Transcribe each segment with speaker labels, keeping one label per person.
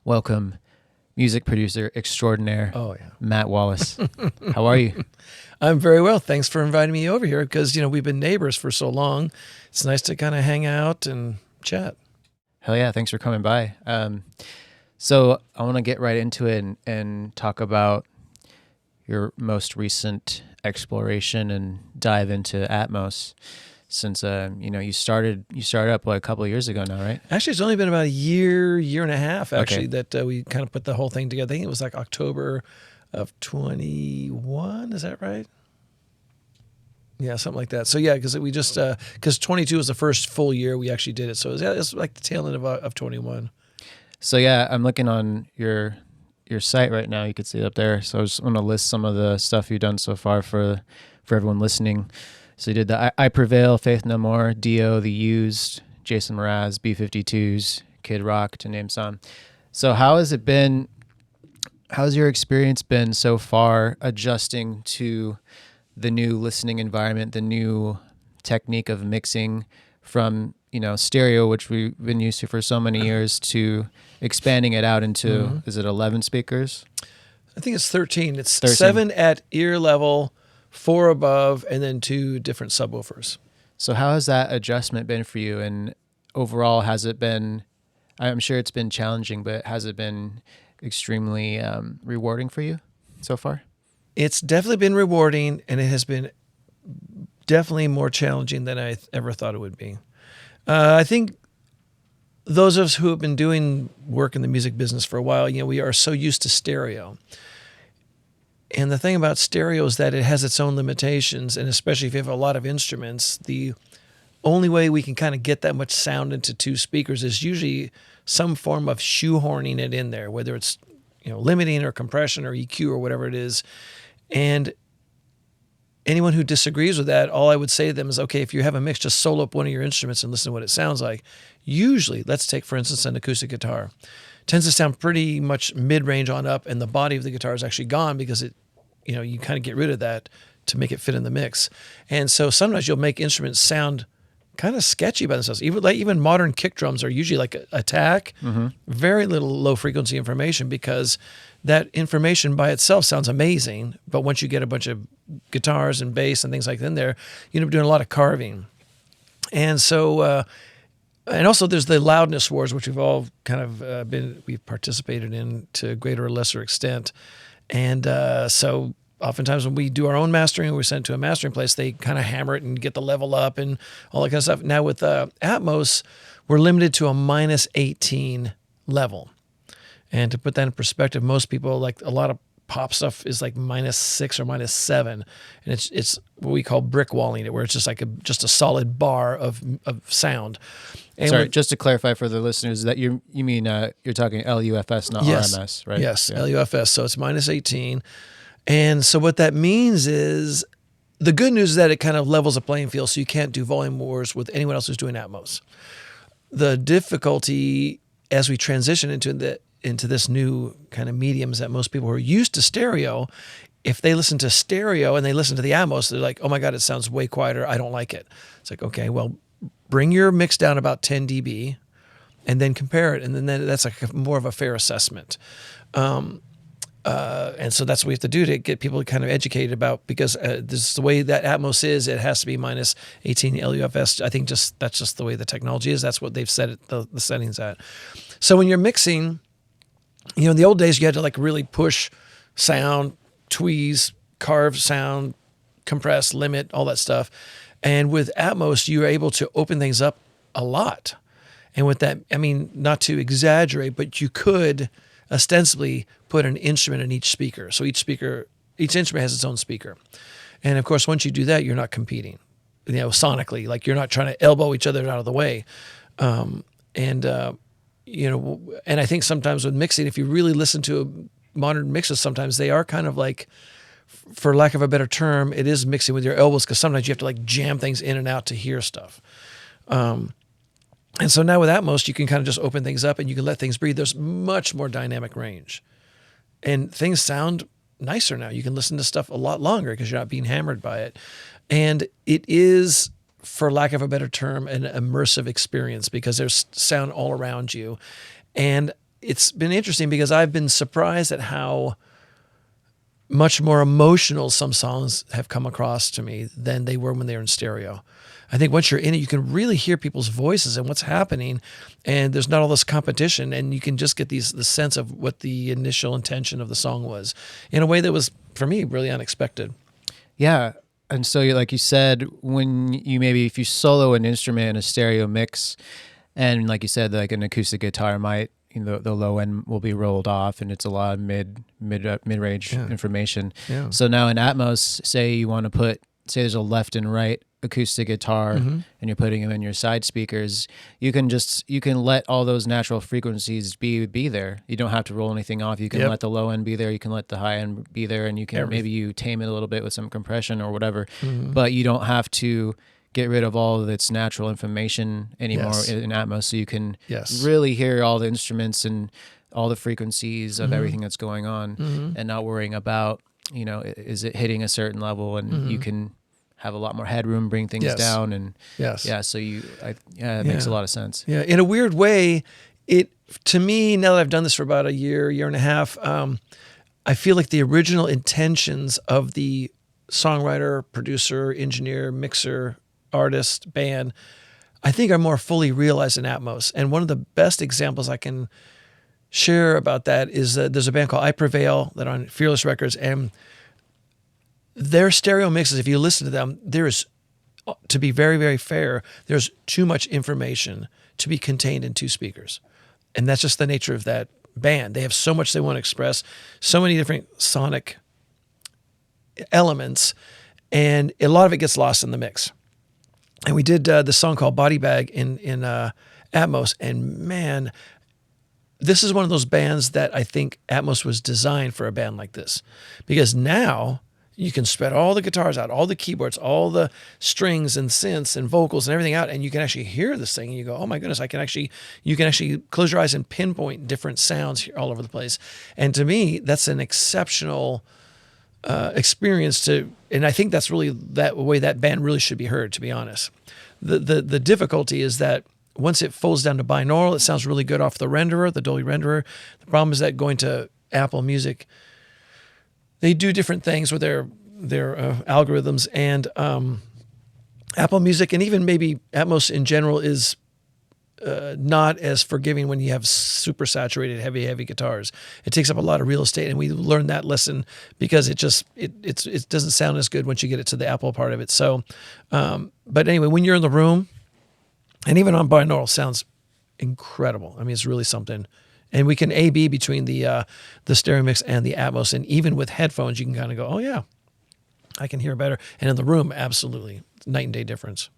Speaker 1: welcome music producer extraordinaire,
Speaker 2: Oh, yeah.
Speaker 1: Matt Wallace. How are you?
Speaker 2: I'm very well. Thanks for inviting me over here because, we've been neighbors for so long. It's nice to kind of hang out and chat.
Speaker 1: Hell yeah, thanks for coming by. So I want to get right into it and talk about your most recent exploration and dive into Atmos. Since you started up a couple of years ago now, right?
Speaker 2: Actually, it's only been about a year and a half, actually,
Speaker 1: Okay.
Speaker 2: that we kind of put the whole thing together. I think it was like October of 21. Is that right? Yeah, something like that. So yeah, because we just because 22 was the first full year we actually did it. So it's like the tail end of 21.
Speaker 1: So yeah, I'm looking on your site right now. You can see it up there. So I just want to list some of the stuff you've done so far for everyone listening. So you did the I Prevail, Faith No More, Dio, The Used, Jason Mraz, B-52s, Kid Rock, to name some. So how's your experience been so far adjusting to the new listening environment, the new technique of mixing from, stereo, which we've been used to for so many years, to expanding it out into, is it 11 speakers?
Speaker 2: I think it's 13. It's
Speaker 1: 13.
Speaker 2: 7 at ear level, 4 above, and then 2 different subwoofers.
Speaker 1: So how has that adjustment been for you? And overall, has it been, I'm sure it's been challenging, but has it been extremely rewarding for you so far?
Speaker 2: It's definitely been rewarding, and it has been definitely more challenging than I ever thought it would be. I think those of us who have been doing work in the music business for a while, we are so used to stereo. And the thing about stereo is that it has its own limitations, and especially if you have a lot of instruments, the only way we can kind of get that much sound into 2 speakers is usually some form of shoehorning it in there, whether it's limiting or compression or EQ or whatever it is. And anyone who disagrees with that, all I would say to them is, okay, if you have a mix, just solo up one of your instruments and listen to what it sounds like. Usually, let's take, for instance, an acoustic guitar. Tends to sound pretty much mid-range on up, and the body of the guitar is actually gone because it, you kind of get rid of that to make it fit in the mix. And so sometimes you'll make instruments sound kind of sketchy by themselves. Even modern kick drums are usually like attack, very little low frequency information, because that information by itself sounds amazing. But once you get a bunch of guitars and bass and things like that in there, you end up doing a lot of carving. And so, and also there's the loudness wars, which we've all kind of we've participated in to a greater or lesser extent. And so oftentimes when we do our own mastering, we send it to a mastering place, they kind of hammer it and get the level up and all that kind of stuff. Now with Atmos, we're limited to a -18 level. And to put that in perspective, most people, like a lot of pop stuff, is like -6 or -7, and it's what we call brick walling it, where it's just like just a solid bar of sound. And
Speaker 1: Sorry, just to clarify for the listeners, that you mean you're talking LUFS, not
Speaker 2: yes,
Speaker 1: RMS, right?
Speaker 2: Yes,
Speaker 1: Yeah.
Speaker 2: LUFS. So it's -18, and so what that means is, the good news is that it kind of levels the playing field, so you can't do volume wars with anyone else who's doing Atmos. The difficulty as we transition into this new kind of medium is that most people who are used to stereo, if they listen to stereo and they listen to the Atmos, they're like, oh my God, it sounds way quieter. I don't like it. It's like, okay, well, bring your mix down about 10 dB and then compare it. And then that's like more of a fair assessment. And so that's what we have to do to get people kind of educated about, because this is the way that Atmos is. It has to be -18 LUFS. I think that's just the way the technology is. That's what they've set it, the settings at. So when you're mixing, in the old days, you had to like really push sound, tweeze, carve sound, compress, limit, all that stuff. And with Atmos, you're able to open things up a lot. And with that, I mean, not to exaggerate, but you could ostensibly put an instrument in each speaker. So each instrument has its own speaker. And of course, once you do that, you're not competing, sonically, like you're not trying to elbow each other out of the way. And I think sometimes with mixing, if you really listen to modern mixes, sometimes they are kind of like, for lack of a better term, it is mixing with your elbows, because sometimes you have to like jam things in and out to hear stuff. And so now with Atmos, you can kind of just open things up and you can let things breathe. There's much more dynamic range. And things sound nicer now. You can listen to stuff a lot longer because you're not being hammered by it. And it is, for lack of a better term, an immersive experience, because there's sound all around you. And it's been interesting because I've been surprised at how much more emotional some songs have come across to me than they were when they were in stereo. I think once you're in it, you can really hear people's voices and what's happening, and there's not all this competition, and you can just get the sense of what the initial intention of the song was in a way that was, for me, really unexpected.
Speaker 1: Yeah. And so, like you said, when you maybe if you solo an instrument in a stereo mix, and like you said, like an acoustic guitar might, the low end will be rolled off, and it's a lot of mid range information.
Speaker 2: Yeah.
Speaker 1: So now in Atmos, say you want to say there's a left and right acoustic guitar, and you're putting them in your side speakers, you can let all those natural frequencies be there. You don't have to roll anything off. You can let the low end be there. You can let the high end be there, and you can maybe you tame it a little bit with some compression or whatever. But you don't have to get rid of all of its natural information anymore in Atmos, so you can really hear all the instruments and all the frequencies of everything that's going on, and not worrying about, is it hitting a certain level, and you can have a lot more headroom, bring things down, and so it makes a lot of sense.
Speaker 2: Yeah, in a weird way, to me, now that I've done this for about a year and a half, I feel like the original intentions of the songwriter, producer, engineer, mixer, artist, band, I think are more fully realized in Atmos. And one of the best examples I can share about that is there's a band called I Prevail that on Fearless Records, and their stereo mixes, if you listen to them, there is, to be very, very fair, there's too much information to be contained in 2 speakers. And that's just the nature of that band. They have so much they want to express, so many different sonic elements, and a lot of it gets lost in the mix. And we did this song called Body Bag in Atmos, and man, this is one of those bands that I think Atmos was designed for a band like this, because now you can spread all the guitars out, all the keyboards, all the strings and synths and vocals and everything out, and you can actually hear this thing, and you go, oh my goodness, you can actually close your eyes and pinpoint different sounds all over the place. And to me, that's an exceptional experience and I think that's really that way that band really should be heard, to be honest. The difficulty is that once it folds down to binaural, it sounds really good off the renderer, the Dolby renderer. The problem is that going to Apple Music, they do different things with their algorithms, and Apple Music, and even maybe Atmos in general, is not as forgiving when you have super saturated, heavy guitars. It takes up a lot of real estate, and we learned that lesson because it doesn't sound as good once you get it to the Apple part of it. So, but anyway, when you're in the room, and even on binaural, sounds incredible. I mean, it's really something. And we can A/B between the stereo mix and the Atmos, and even with headphones, you can kind of go, oh yeah, I can hear better. And in the room, absolutely, night and day difference.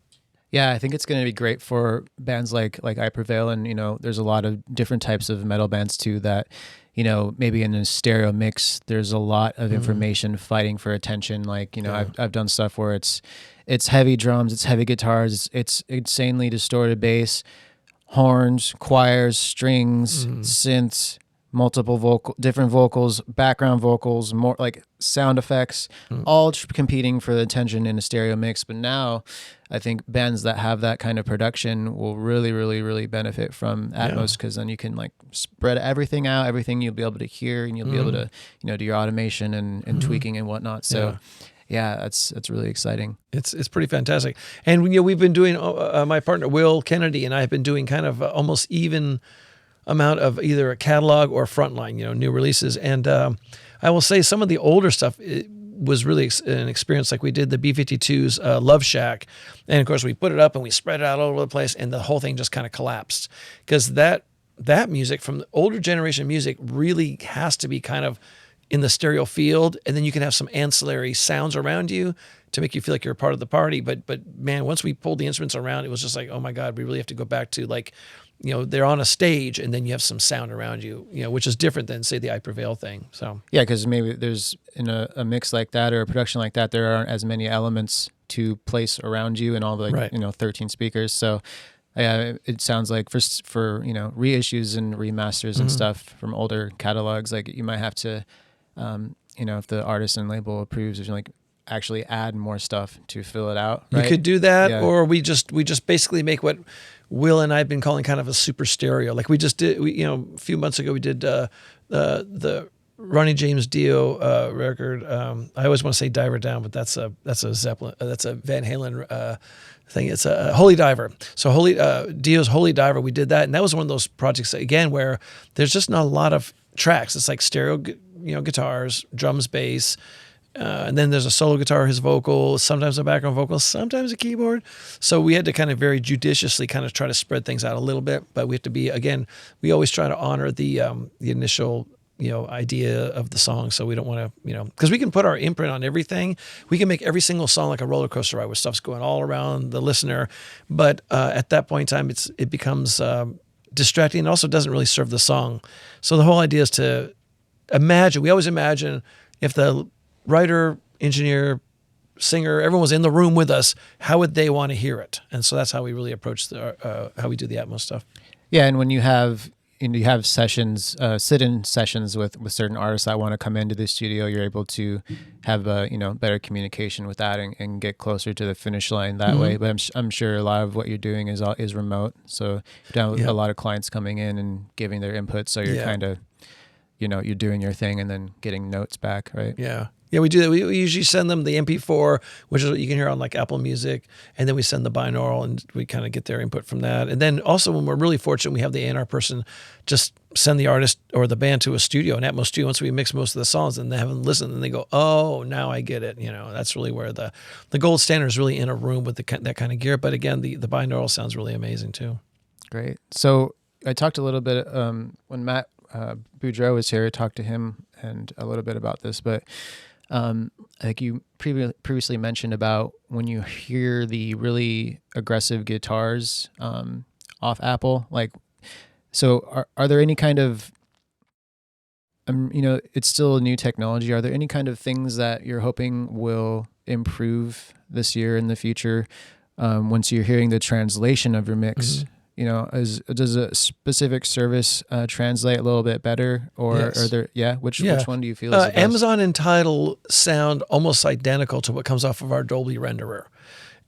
Speaker 1: Yeah, I think it's going to be great for bands like I Prevail, and there's a lot of different types of metal bands too that, maybe in a stereo mix there's a lot of information fighting for attention. Like I've done stuff where it's heavy drums, it's heavy guitars, it's insanely distorted bass, horns, choirs, strings, synths, multiple different vocals, background vocals, more like sound effects, all competing for the attention in a stereo mix. But now I think bands that have that kind of production will really, really, really benefit from Atmos, because then you can like spread everything out, everything you'll be able to hear, and you'll be able to, do your automation and tweaking and whatnot. So yeah, that's really exciting.
Speaker 2: It's pretty fantastic. And we've been doing, my partner Will Kennedy and I have been doing kind of almost even amount of either a catalog or frontline, new releases. And I will say some of the older stuff, it was really an experience. Like we did the B-52's Love Shack, and of course we put it up and we spread it out all over the place, and the whole thing just kind of collapsed, because that music from the older generation music really has to be kind of in the stereo field, and then you can have some ancillary sounds around you to make you feel like you're a part of the party. But man, once we pulled the instruments around, it was just like, oh my God, we really have to go back to like, they're on a stage and then you have some sound around you, which is different than say the I Prevail thing. So
Speaker 1: yeah, because maybe there's in a mix like that or a production like that, there aren't as many elements to place around you and all the 13 speakers. So yeah, it sounds like for reissues and remasters and stuff from older catalogs, like you might have to, if the artist and label approves, there's like actually add more stuff to fill it out,
Speaker 2: You
Speaker 1: right?
Speaker 2: could do that,
Speaker 1: Yeah.
Speaker 2: or we just basically make what Will and I have been calling kind of a super stereo. Like we just did, a few months ago we did the Ronnie James Dio record. I always want to say Diver Down, but that's a Zeppelin, that's a Van Halen thing. It's a Holy Diver. So Dio's Holy Diver. We did that, and that was one of those projects again where there's just not a lot of tracks. It's like stereo, guitars, drums, bass. And then there's a solo guitar, his vocal, sometimes a background vocal, sometimes a keyboard. So we had to kind of very judiciously kind of try to spread things out a little bit. But we have to be, again, we always try to honor the initial idea of the song. So we don't want to, because we can put our imprint on everything. We can make every single song like a roller coaster ride with stuff's going all around the listener. But at that point in time, it becomes distracting and also doesn't really serve the song. So the whole idea is to imagine. We always imagine if the writer, engineer, singer, everyone was in the room with us, how would they want to hear it? And so that's how we really approach how we do the Atmos stuff.
Speaker 1: Yeah, and when you have sessions, sit-in sessions with certain artists that want to come into the studio, you're able to have better communication with that and get closer to the finish line that way. But I'm sure a lot of what you're doing is remote, so you don't have a lot of clients coming in and giving their input. So you're kind of you're doing your thing and then getting notes back, right?
Speaker 2: Yeah, we do that. We usually send them the MP4, which is what you can hear on like Apple Music, and then we send the binaural, and we kind of get their input from that. And then also, when we're really fortunate, we have the A&R person just send the artist or the band to a studio, an Atmos studio, once we mix most of the songs, and they have them listen, and they go, "Oh, now I get it." That's really where the gold standard is really in a room with that kind of gear. But again, the binaural sounds really amazing too.
Speaker 1: Great. So I talked a little bit when Matt Boudreau was here. I talked to him and a little bit about this, but. Like you previously mentioned about when you hear the really aggressive guitars off Apple, like, so are there any kind of, it's still a new technology. Are there any kind of things that you're hoping will improve this year in the future once you're hearing the translation of your mix? Mm-hmm. Does a specific service translate a little bit better, or are there? Which one do you feel is the best?
Speaker 2: Amazon and Tidal sound almost identical to what comes off of our Dolby renderer,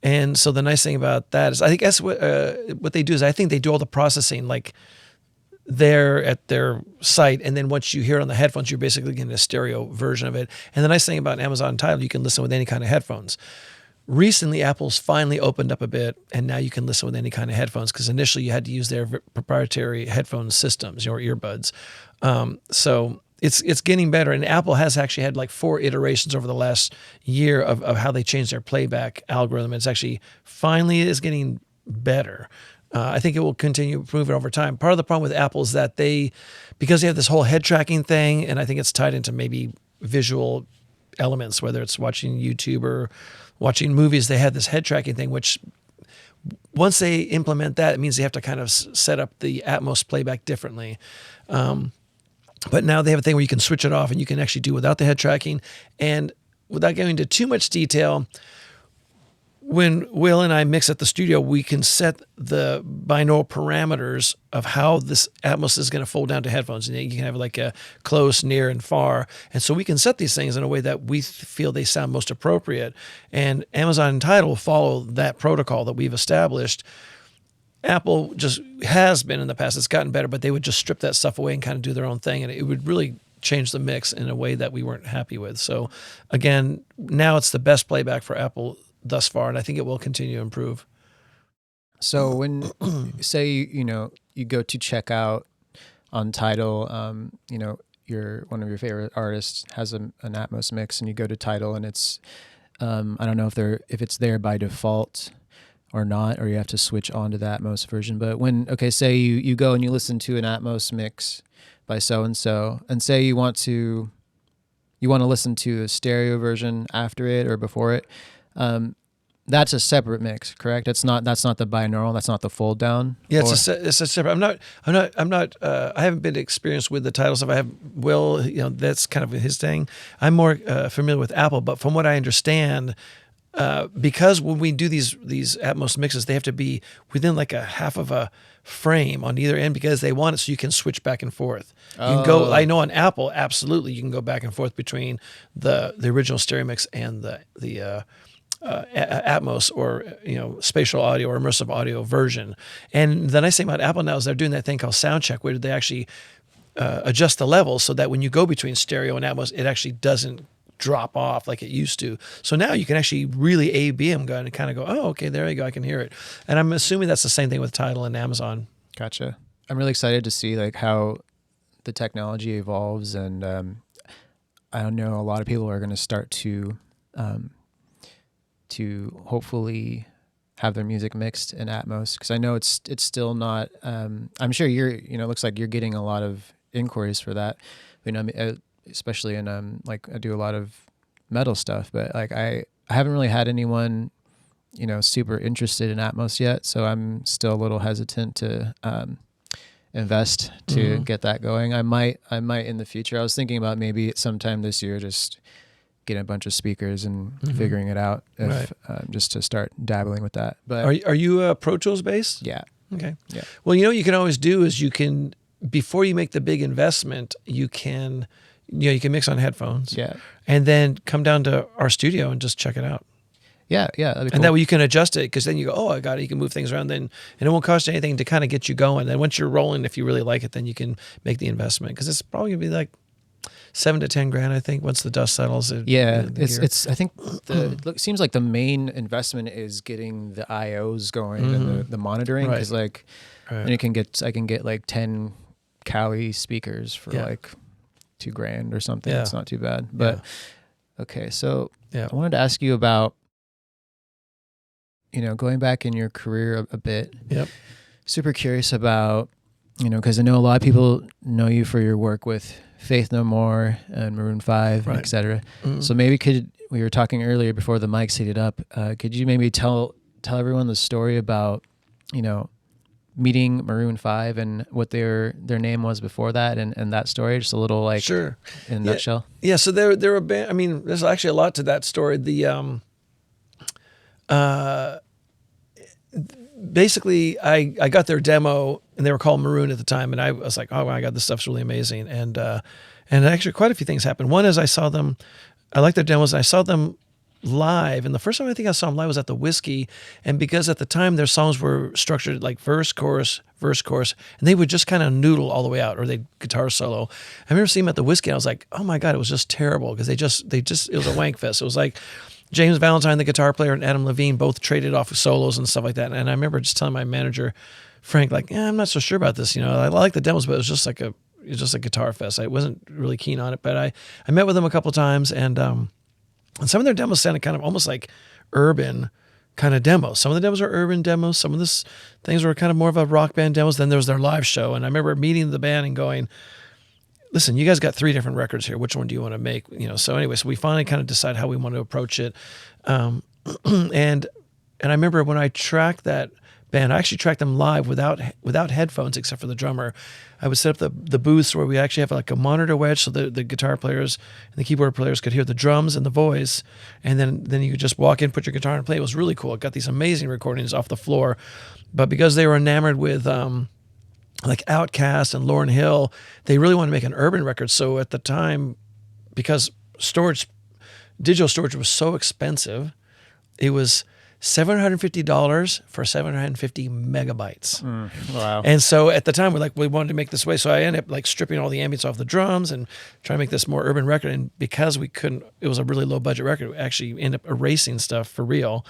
Speaker 2: and so the nice thing about that is I think that's what they do is I think they do all the processing like there at their site, and then once you hear it on the headphones, you're basically getting a stereo version of it. And the nice thing about Amazon and Tidal, you can listen with any kind of headphones. Recently, Apple's finally opened up a bit, and now you can listen with any kind of headphones, because initially you had to use their proprietary headphone systems, your earbuds. So it's getting better, and Apple has actually had like 4 iterations over the last year of how they changed their playback algorithm. It's actually finally is getting better. I think it will continue improving over time. Part of the problem with Apple is that because they have this whole head tracking thing, and I think it's tied into maybe visual elements, whether it's watching YouTube or watching movies, they have this head tracking thing, which once they implement that, it means they have to kind of set up the Atmos playback differently. But now they have a thing where you can switch it off and you can actually do without the head tracking. And without going into too much detail, when Will and I mix at the studio, we can set the binaural parameters of how this Atmos is going to fold down to headphones. And you can have like a close, near, and far. And so we can set these things in a way that we feel they sound most appropriate. And Amazon and Tidal follow that protocol that we've established. Apple just has been in the past. It's gotten better, but they would just strip that stuff away and kind of do their own thing. And it would really change the mix in a way that we weren't happy with. So again, now it's the best playback for Apple thus far, and I think it will continue to improve.
Speaker 1: So when say you go to check out on Tidal, one of your favorite artists has an Atmos mix, and you go to Tidal, and it's I don't know if it's there by default or not, or you have to switch on to the Atmos version. But say you go and you listen to an Atmos mix by so and so, and say you want to listen to the stereo version after it or before it. That's a separate mix, correct? That's not the binaural. That's not the fold down.
Speaker 2: Yeah, it's a separate. I'm not. I haven't been experienced with the Tidal stuff. I have Will. That's kind of his thing. I'm more familiar with Apple, but from what I understand, because when we do these Atmos mixes, they have to be within like a half of a frame on either end because they want it so you can switch back and forth. You can go. I know on Apple, absolutely, you can go back and forth between the original stereo mix and the Atmos or spatial audio or immersive audio version. And the nice thing about Apple now is they're doing that thing called sound check, where they actually adjust the levels so that when you go between stereo and Atmos, it actually doesn't drop off like it used to. So now you can actually really A/B them and kind of go, oh, okay, there you go, I can hear it. And I'm assuming that's the same thing with Tidal and Amazon.
Speaker 1: Gotcha. I'm really excited to see like how the technology evolves, and I don't know, a lot of people are going to start to hopefully have their music mixed in Atmos, because I know it's still not. I'm sure it looks like you're getting a lot of inquiries for that. Especially in like I do a lot of metal stuff, but like I haven't really had anyone super interested in Atmos yet, so I'm still a little hesitant to invest to get that going. I might in the future. I was thinking about maybe sometime this year just getting a bunch of speakers and figuring it out, just to start dabbling with that. But
Speaker 2: are you Pro Tools based?
Speaker 1: Yeah.
Speaker 2: Okay.
Speaker 1: Yeah.
Speaker 2: Well, you can always do is you can, before you make the big investment, you can mix on headphones.
Speaker 1: Yeah.
Speaker 2: And then come down to our studio and just check it out.
Speaker 1: Yeah, that'd be cool.
Speaker 2: And that way you can adjust it, because then you go, oh, I got it. You can move things around then, and it won't cost you anything to kind of get you going. Then once you're rolling, if you really like it, then you can make the investment, because it's probably gonna be like $7,000 to $10,000, I think, once the dust settles.
Speaker 1: It's. I think it seems like the main investment is getting the IOs going and the monitoring, because and I can get like 10 Cali speakers for like $2,000 or something. It's not too bad. But okay, so I wanted to ask you about going back in your career a bit.
Speaker 2: Yep. Super
Speaker 1: curious about because I know a lot of people know you for your work with Faith No More and Maroon 5, etc. So maybe we were talking earlier before the mics heated up. Could you maybe tell everyone the story about meeting Maroon 5 and what their name was before that, and that story, just a little in a nutshell?
Speaker 2: Yeah. So they're a band. I mean, there's actually a lot to that story. Basically, I got their demo, and they were called Maroon at the time, and I was like, oh my God, this stuff's really amazing. And actually quite a few things happened. One is I liked their demos, and I saw them live. And the first time I think I saw them live was at the Whiskey. And because at the time their songs were structured like verse, chorus, and they would just kind of noodle all the way out, or they'd guitar solo. I remember seeing them at the Whiskey, and I was like, oh my God, it was just terrible, because it was a wank fest. It was like James Valentine, the guitar player, and Adam Levine both traded off of solos and stuff like that. And I remember just telling my manager, Frank, like, I'm not so sure about this. I like the demos, but it was just like a guitar fest. I wasn't really keen on it, but I met with them a couple of times, and some of their demos sounded kind of almost like urban kind of demos. Some of the demos are urban demos. Some of the things were kind of more of a rock band demos. Then there was their live show, and I remember meeting the band and going, listen, you guys got 3 different records here. Which one do you want to make? So anyway, so we finally kind of decide how we want to approach it. And I remember when I tracked that band, I actually tracked them live without headphones, except for the drummer. I would set up the booths where we actually have like a monitor wedge, so the guitar players and the keyboard players could hear the drums and the voice. And then you could just walk in, put your guitar and play. It was really cool. It got these amazing recordings off the floor. But because they were enamored with like Outkast and Lauryn Hill, they really wanted to make an urban record. So at the time, because digital storage was so expensive, it was $750 for 750 megabytes.
Speaker 1: Wow.
Speaker 2: And so at the time, we wanted to make this way. So I ended up like stripping all the ambience off the drums and trying to make this more urban record. And because it was a really low budget record, we actually ended up erasing stuff for real.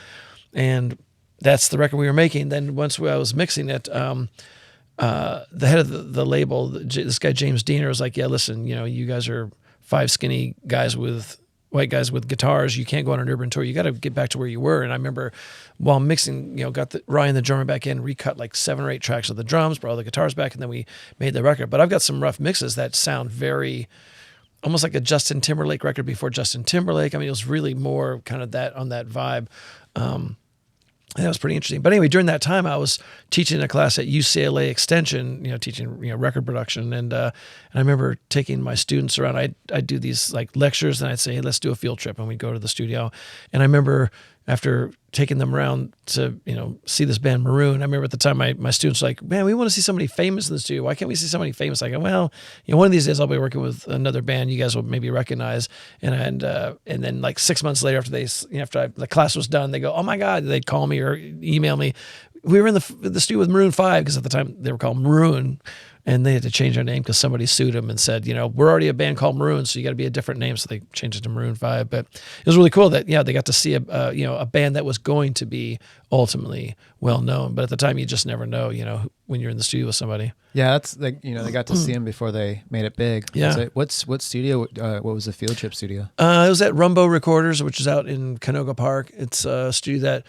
Speaker 2: And that's the record we were making. Then once I was mixing it, the head of the label, this guy James Diener, was like, yeah, listen, you guys are 5 skinny guys with white guys with guitars. You can't go on an urban tour. You got to get back to where you were. And I remember while mixing, got Ryan the drummer back in, recut like 7 or 8 tracks of the drums, brought all the guitars back, and then we made the record. But I've got some rough mixes that sound very almost like a Justin Timberlake record before Justin Timberlake. I mean, it was really more kind of that on that vibe. That was pretty interesting. But anyway, during that time, I was teaching a class at UCLA Extension, teaching record production, and I remember taking my students around. I'd do these like lectures, and I'd say, hey, let's do a field trip, and we'd go to the studio. And I remember after taking them around to, see this band Maroon. I remember at the time my students were like, man, we want to see somebody famous in the studio. Why can't we see somebody famous? I go, well, one of these days I'll be working with another band you guys will maybe recognize. And then like 6 months later after the class was done, they go, oh my God, they'd call me or email me. We were in the studio with Maroon 5 because at the time they were called Maroon. And they had to change their name because somebody sued them and said, we're already a band called Maroon, so you got to be a different name. So they changed it to Maroon 5. But it was really cool that, they got to see a band that was going to be ultimately well known. But at the time, you just never know, when you're in the studio with somebody.
Speaker 1: Yeah, that's like, they got to see him before they made it big.
Speaker 2: Yeah.
Speaker 1: What studio? What was the Field Trip studio?
Speaker 2: It was at Rumbo Recorders, which is out in Canoga Park. It's a studio that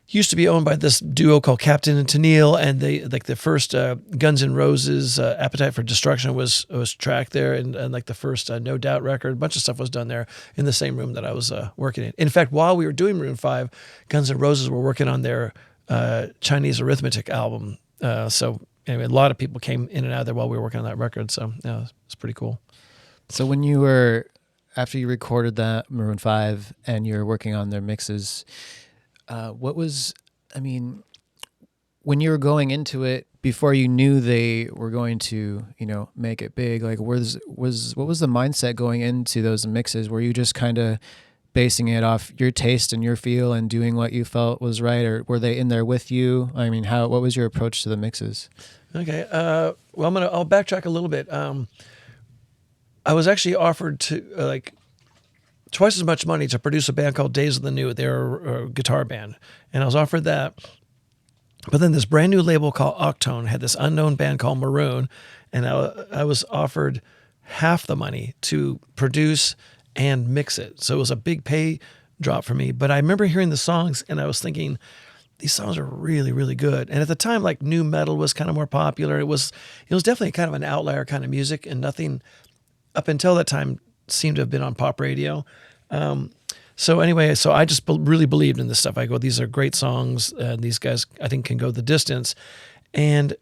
Speaker 2: used to be owned by this duo called Captain and Tennille, and the first Guns N' Roses Appetite for Destruction was tracked there, and like the first No Doubt record, a bunch of stuff was done there in the same room that I was working in. In fact, while we were doing Maroon 5, Guns N' Roses were working on their Chinese Arithmetic album. So anyway, a lot of people came in and out of there while we were working on that record. So yeah, it's pretty cool.
Speaker 1: So after you recorded that Maroon 5 and you're working on their mixes, when you were going into it, before you knew they were going to, make it big, like what was the mindset going into those mixes? Were you just kind of basing it off your taste and your feel and doing what you felt was right, or were they in there with you? I mean, what was your approach to the mixes?
Speaker 2: Okay. Well, I'll backtrack a little bit. I was actually offered to twice as much money to produce a band called Days of the New. They're a guitar band. And I was offered that. But then this brand new label called Octone had this unknown band called Maroon. And I was offered half the money to produce and mix it. So it was a big pay drop for me. But I remember hearing the songs and I was thinking, these songs are really, really good. And at the time, like new metal was kind of more popular. It was definitely kind of an outlier kind of music, and nothing up until that time seemed to have been on pop radio. So I just really believed in this stuff. I go, these are great songs. These guys, I think, can go the distance. And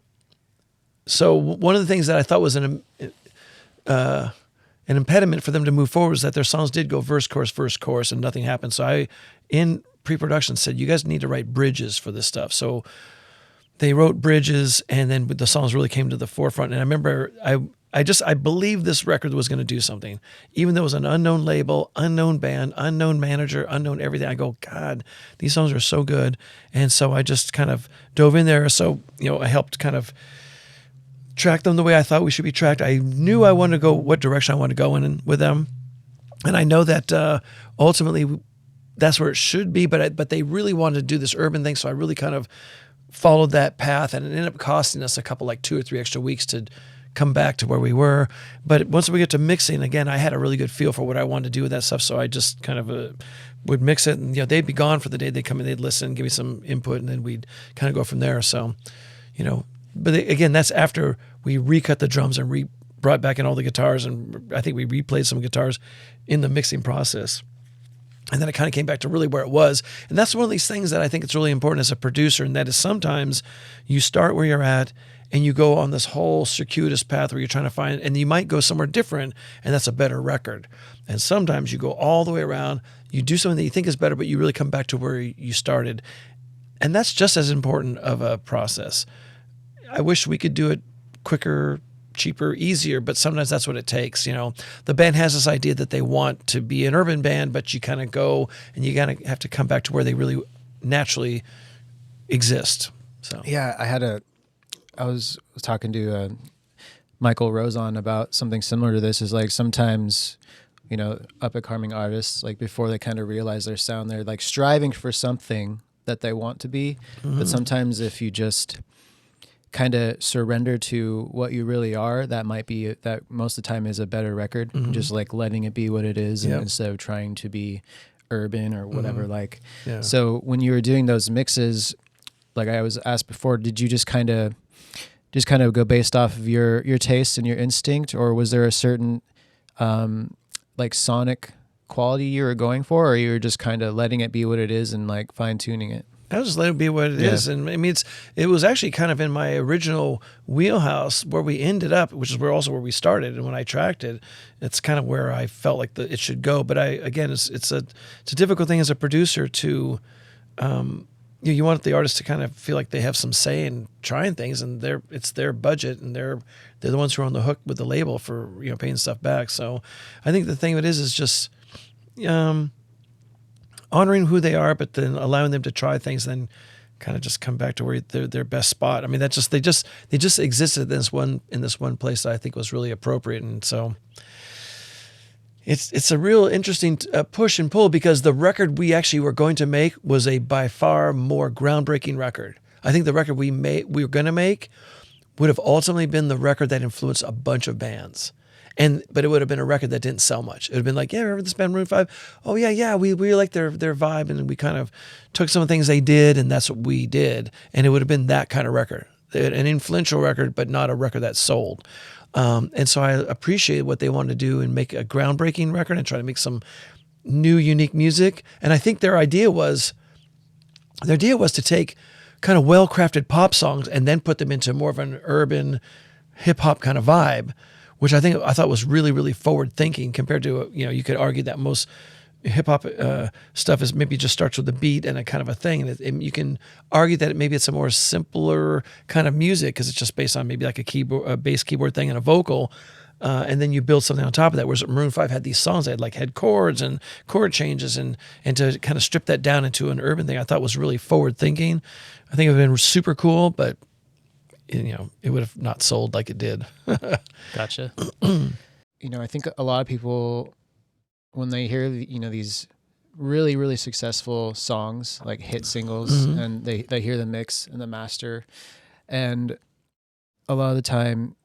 Speaker 2: so one of the things that I thought was an impediment for them to move forward was that their songs did go verse, chorus, and nothing happened. So I, in pre-production, said, you guys need to write bridges for this stuff. So they wrote bridges, and then the songs really came to the forefront. And I remember I believed this record was going to do something, even though it was an unknown label, unknown band, unknown manager, unknown everything. I go, God, these songs are so good. And so I just kind of dove in there. So, I helped kind of track them the way I thought we should be tracked. I knew I wanted to go what direction I wanted to go in with them. And I know that ultimately that's where it should be, but they really wanted to do this urban thing. So I really kind of followed that path, and it ended up costing us a couple, like 2 or 3 extra weeks to come back to where we were. But once we get to mixing, again, I had a really good feel for what I wanted to do with that stuff. So I just kind of would mix it, and they'd be gone for the day. They'd come in, they'd listen, give me some input, and then we'd kind of go from there. So, but again, that's after we recut the drums and brought back in all the guitars, and I think we replayed some guitars in the mixing process. And then it kind of came back to really where it was. And that's one of these things that I think it's really important as a producer, and that is sometimes you start where you're at and you go on this whole circuitous path where you're trying to find, and you might go somewhere different, and that's a better record. And sometimes you go all the way around, you do something that you think is better, but you really come back to where you started. And that's just as important of a process. I wish we could do it quicker, cheaper, easier, but sometimes that's what it takes. The band has this idea that they want to be an urban band, but you kind of go and you kind of have to come back to where they really naturally exist. So
Speaker 1: yeah, I was talking to Michael Rosen about something similar to this. Is like sometimes, up and coming artists, like before they kind of realize their sound, they're like striving for something that they want to be. Mm-hmm. But sometimes if you just kind of surrender to what you really are, that most of the time is a better record. Mm-hmm. Just like letting it be what it is, yep. Instead of trying to be urban or whatever. Mm-hmm. Yeah. So when you were doing those mixes, like I was asked before, did you just kind of go based off of your taste and your instinct, or was there a certain like sonic quality you were going for, or you were just kind of letting it be what it is and like fine tuning it?
Speaker 2: I'll just let it be what it is. And I mean, it was actually kind of in my original wheelhouse where we ended up, which is where we started. And when I tracked it, it's kind of where I felt like it should go. But it's a difficult thing as a producer to, you want the artist to kind of feel like they have some say in trying things, and it's their budget, and they're the ones who are on the hook with the label for paying stuff back. So I think the thing of it is just honoring who they are, but then allowing them to try things, then kind of just come back to where their best spot. I mean, they just existed in this one place that I think was really appropriate, and so it's a real interesting push and pull, because the record we actually were going to make was a by far more groundbreaking record. I think the record we were going to make would have ultimately been the record that influenced a bunch of bands. But it would have been a record that didn't sell much. It would have been like, yeah, remember this band Maroon 5? Oh, yeah, we like their vibe, and we kind of took some of the things they did, and that's what we did. And it would have been that kind of record, an influential record, but not a record that sold. And so I appreciate what they wanted to do and make a groundbreaking record and try to make some new, unique music. And I think their idea was to take kind of well-crafted pop songs and then put them into more of an urban hip-hop kind of vibe, which I thought was really, really forward thinking compared to, you could argue that most hip hop stuff is maybe just starts with a beat and a kind of a thing. And you can argue that maybe it's a more simpler kind of music because it's just based on maybe like a bass keyboard thing and a vocal. And then you build something on top of that. Whereas Maroon 5 had these songs that had chords and chord changes, and to kind of strip that down into an urban thing, I thought was really forward thinking. I think it would have been super cool, but it would have not sold like it did.
Speaker 1: Gotcha. I think a lot of people, when they hear, these really, really successful songs, like hit singles, and they hear the mix and the master, and a lot of the time,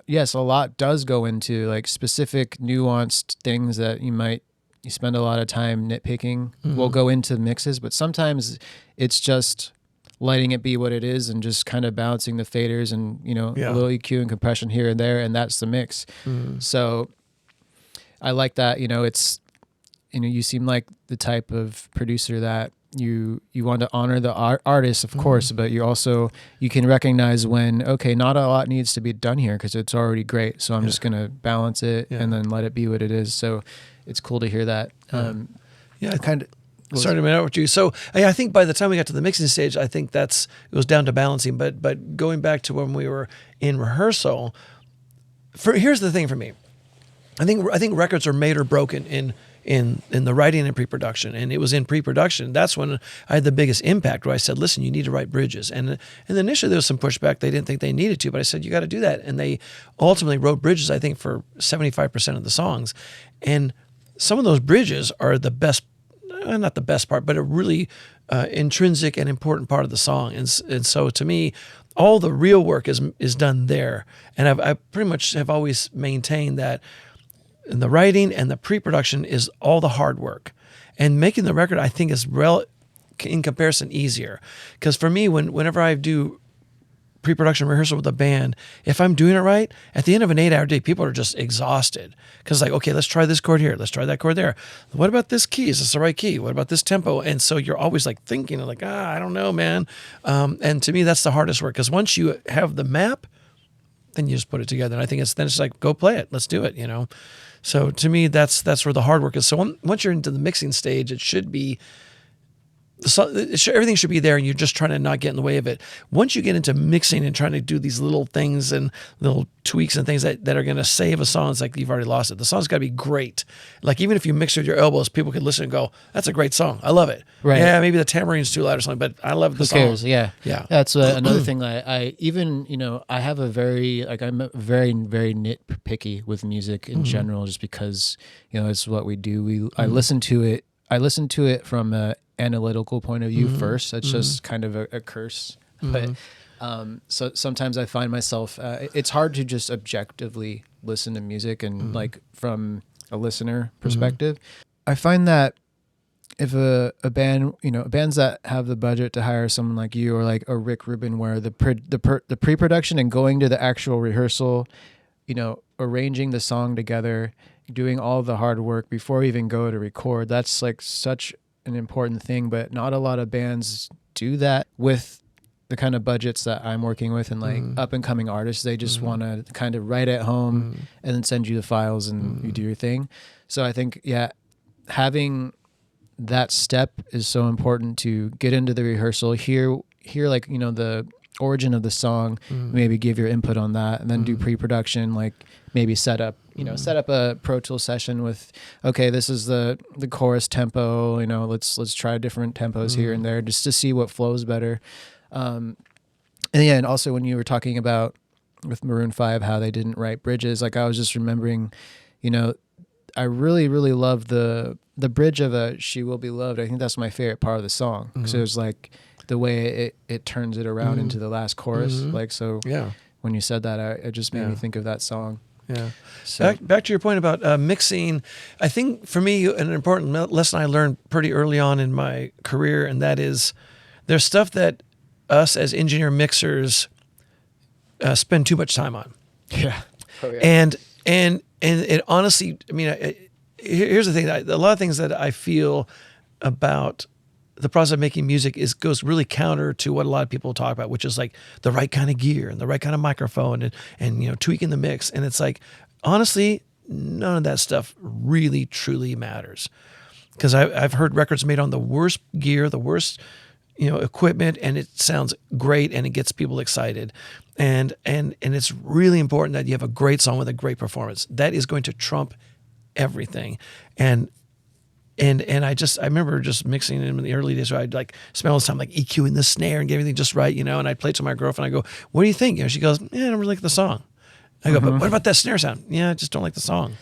Speaker 1: yes, a lot does go into like specific nuanced things that you spend a lot of time nitpicking will go into mixes, but sometimes it's just letting it be what it is and just kind of balancing the faders and, a little EQ and compression here and there. And that's the mix. So I like that, it's, you seem like the type of producer that you want to honor the artist, of course, but you can recognize when, okay, not a lot needs to be done here because it's already great. So I'm just going to balance it and then let it be what it is. So it's cool to hear that.
Speaker 2: Sorry to interrupt with you. So I think by the time we got to the mixing stage, I think it was down to balancing. But going back to when we were in rehearsal, here's the thing for me. I think records are made or broken in the writing and pre-production, and it was in pre-production. That's when I had the biggest impact. Where I said, "Listen, you need to write bridges." And initially there was some pushback. They didn't think they needed to, but I said, "You got to do that." And they ultimately wrote bridges, I think, for 75% of the songs, and some of those bridges are the best. Not the best part, but a really intrinsic and important part of the song. And so to me, all the real work is done there. And I pretty much have always maintained that the writing and the pre-production is all the hard work. And making the record, I think, is in comparison easier. Because for me, whenever I do pre-production rehearsal with a band, if I'm doing it right, at the end of an 8-hour day, people are just exhausted. Because okay, let's try this chord here. Let's try that chord there. What about this key? Is this the right key? What about this tempo? And so you're always thinking I don't know, man. And to me, that's the hardest work. Because once you have the map, then you just put it together. And I think it's go play it. Let's do it, So to me, that's where the hard work is. So once you're into the mixing stage, it should be, everything should be there, and you're just trying to not get in the way of it. Once you get into mixing and trying to do these little things and little tweaks and things that are going to save a song, it's like you've already lost it. The song's got to be great. Even if you mix with your elbows, people can listen and go, "That's a great song. I love it."
Speaker 1: Right.
Speaker 2: Yeah, maybe the tamarine's too loud or something, but I love the song.
Speaker 1: Who cares? Yeah.
Speaker 2: Yeah.
Speaker 1: That's another thing that I even, I have I'm very, very nitpicky with music in general, just because, it's what we do. I listen to it from a analytical point of view first. That's just kind of a curse. But so sometimes I find myself, it's hard to just objectively listen to music and from a listener perspective. I find that if a band, bands that have the budget to hire someone like you or like a Rick Rubin, where the pre-production and going to the actual rehearsal, arranging the song together, doing all the hard work before we even go to record, that's such an important thing, but not a lot of bands do that with the kind of budgets that I'm working with, and like up and coming artists. They just want to kind of write at home and then send you the files and you do your thing. So I think, having that step is so important, to get into the rehearsal, hear like, you know, the origin of the song, maybe give your input on that, and then do pre-production, like maybe set up a Pro Tools session with, okay, this is the chorus tempo, you know, let's try different tempos here and there, just to see what flows better. And also when you were talking about with Maroon 5 how they didn't write bridges, like I was just remembering, you know, I really, really love the bridge of a She Will Be Loved. I think that's my favorite part of the song. So it's like the way it turns it around into the last chorus. Like, so when you said that, it just made me think of that song.
Speaker 2: Yeah.
Speaker 1: So
Speaker 2: Back to your point about mixing, I think for me, an important lesson I learned pretty early on in my career, and that is there's stuff that us as engineer mixers spend too much time on.
Speaker 1: yeah.
Speaker 2: And it honestly, I mean, here's the thing. A lot of things that I feel about the process of making music goes really counter to what a lot of people talk about, which is like the right kind of gear and the right kind of microphone and you know, tweaking the mix. And it's like, honestly, none of that stuff really truly matters, because I've heard records made on the worst gear, the worst, you know, equipment, and it sounds great and it gets people excited. And it's really important that you have a great song with a great performance. That is going to trump everything. And I remember just mixing in the early days where I'd like spend all this time like EQing the snare and get everything just right, you know, and I'd play it to my girlfriend. I go, what do you think? You know, she goes, I don't really like the song. I go, but what about that snare sound? Yeah, I just don't like the song.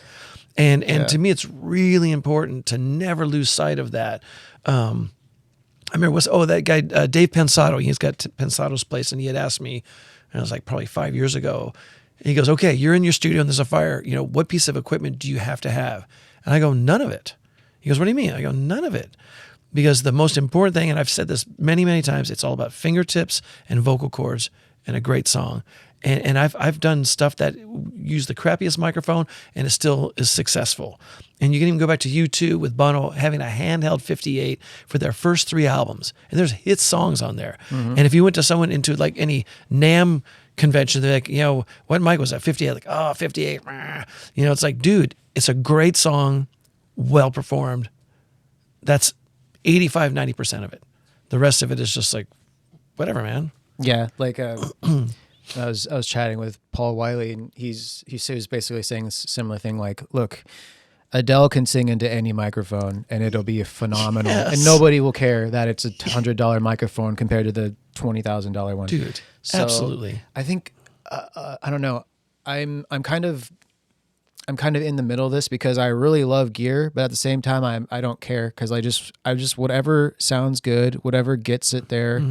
Speaker 2: And to me, it's really important to never lose sight of that. I remember that guy, Dave Pensato, he's got Pensato's Place, and he had asked me, and it was like probably 5 years ago, and he goes, okay, you're in your studio and there's a fire, you know, what piece of equipment do you have to have? And I go, none of it. He goes, what do you mean? I go, none of it. Because the most important thing, and I've said this many, many times, it's all about fingertips and vocal cords and a great song. And I've done stuff that use the crappiest microphone and it still is successful. And you can even go back to U2 with Bono having a handheld 58 for their first 3 albums. And there's hit songs on there. And if you went to someone into like any NAMM convention, they're like, you know, what mic was that? 58? Like, oh, 58. You know, it's like, dude, it's a great song, well performed. That's 85, 90% of it. The rest of it is just like, whatever, man.
Speaker 1: Yeah, like I was chatting with Paul Wiley, and he was basically saying this similar thing. Like, look, Adele can sing into any microphone, and it'll be phenomenal, and nobody will care that it's $100 microphone compared to the $20,000 one.
Speaker 2: Dude,
Speaker 1: so
Speaker 2: absolutely.
Speaker 1: I think I don't know. I'm kind of in the middle of this, because I really love gear, but at the same time I don't care, because I just whatever sounds good, whatever gets it there.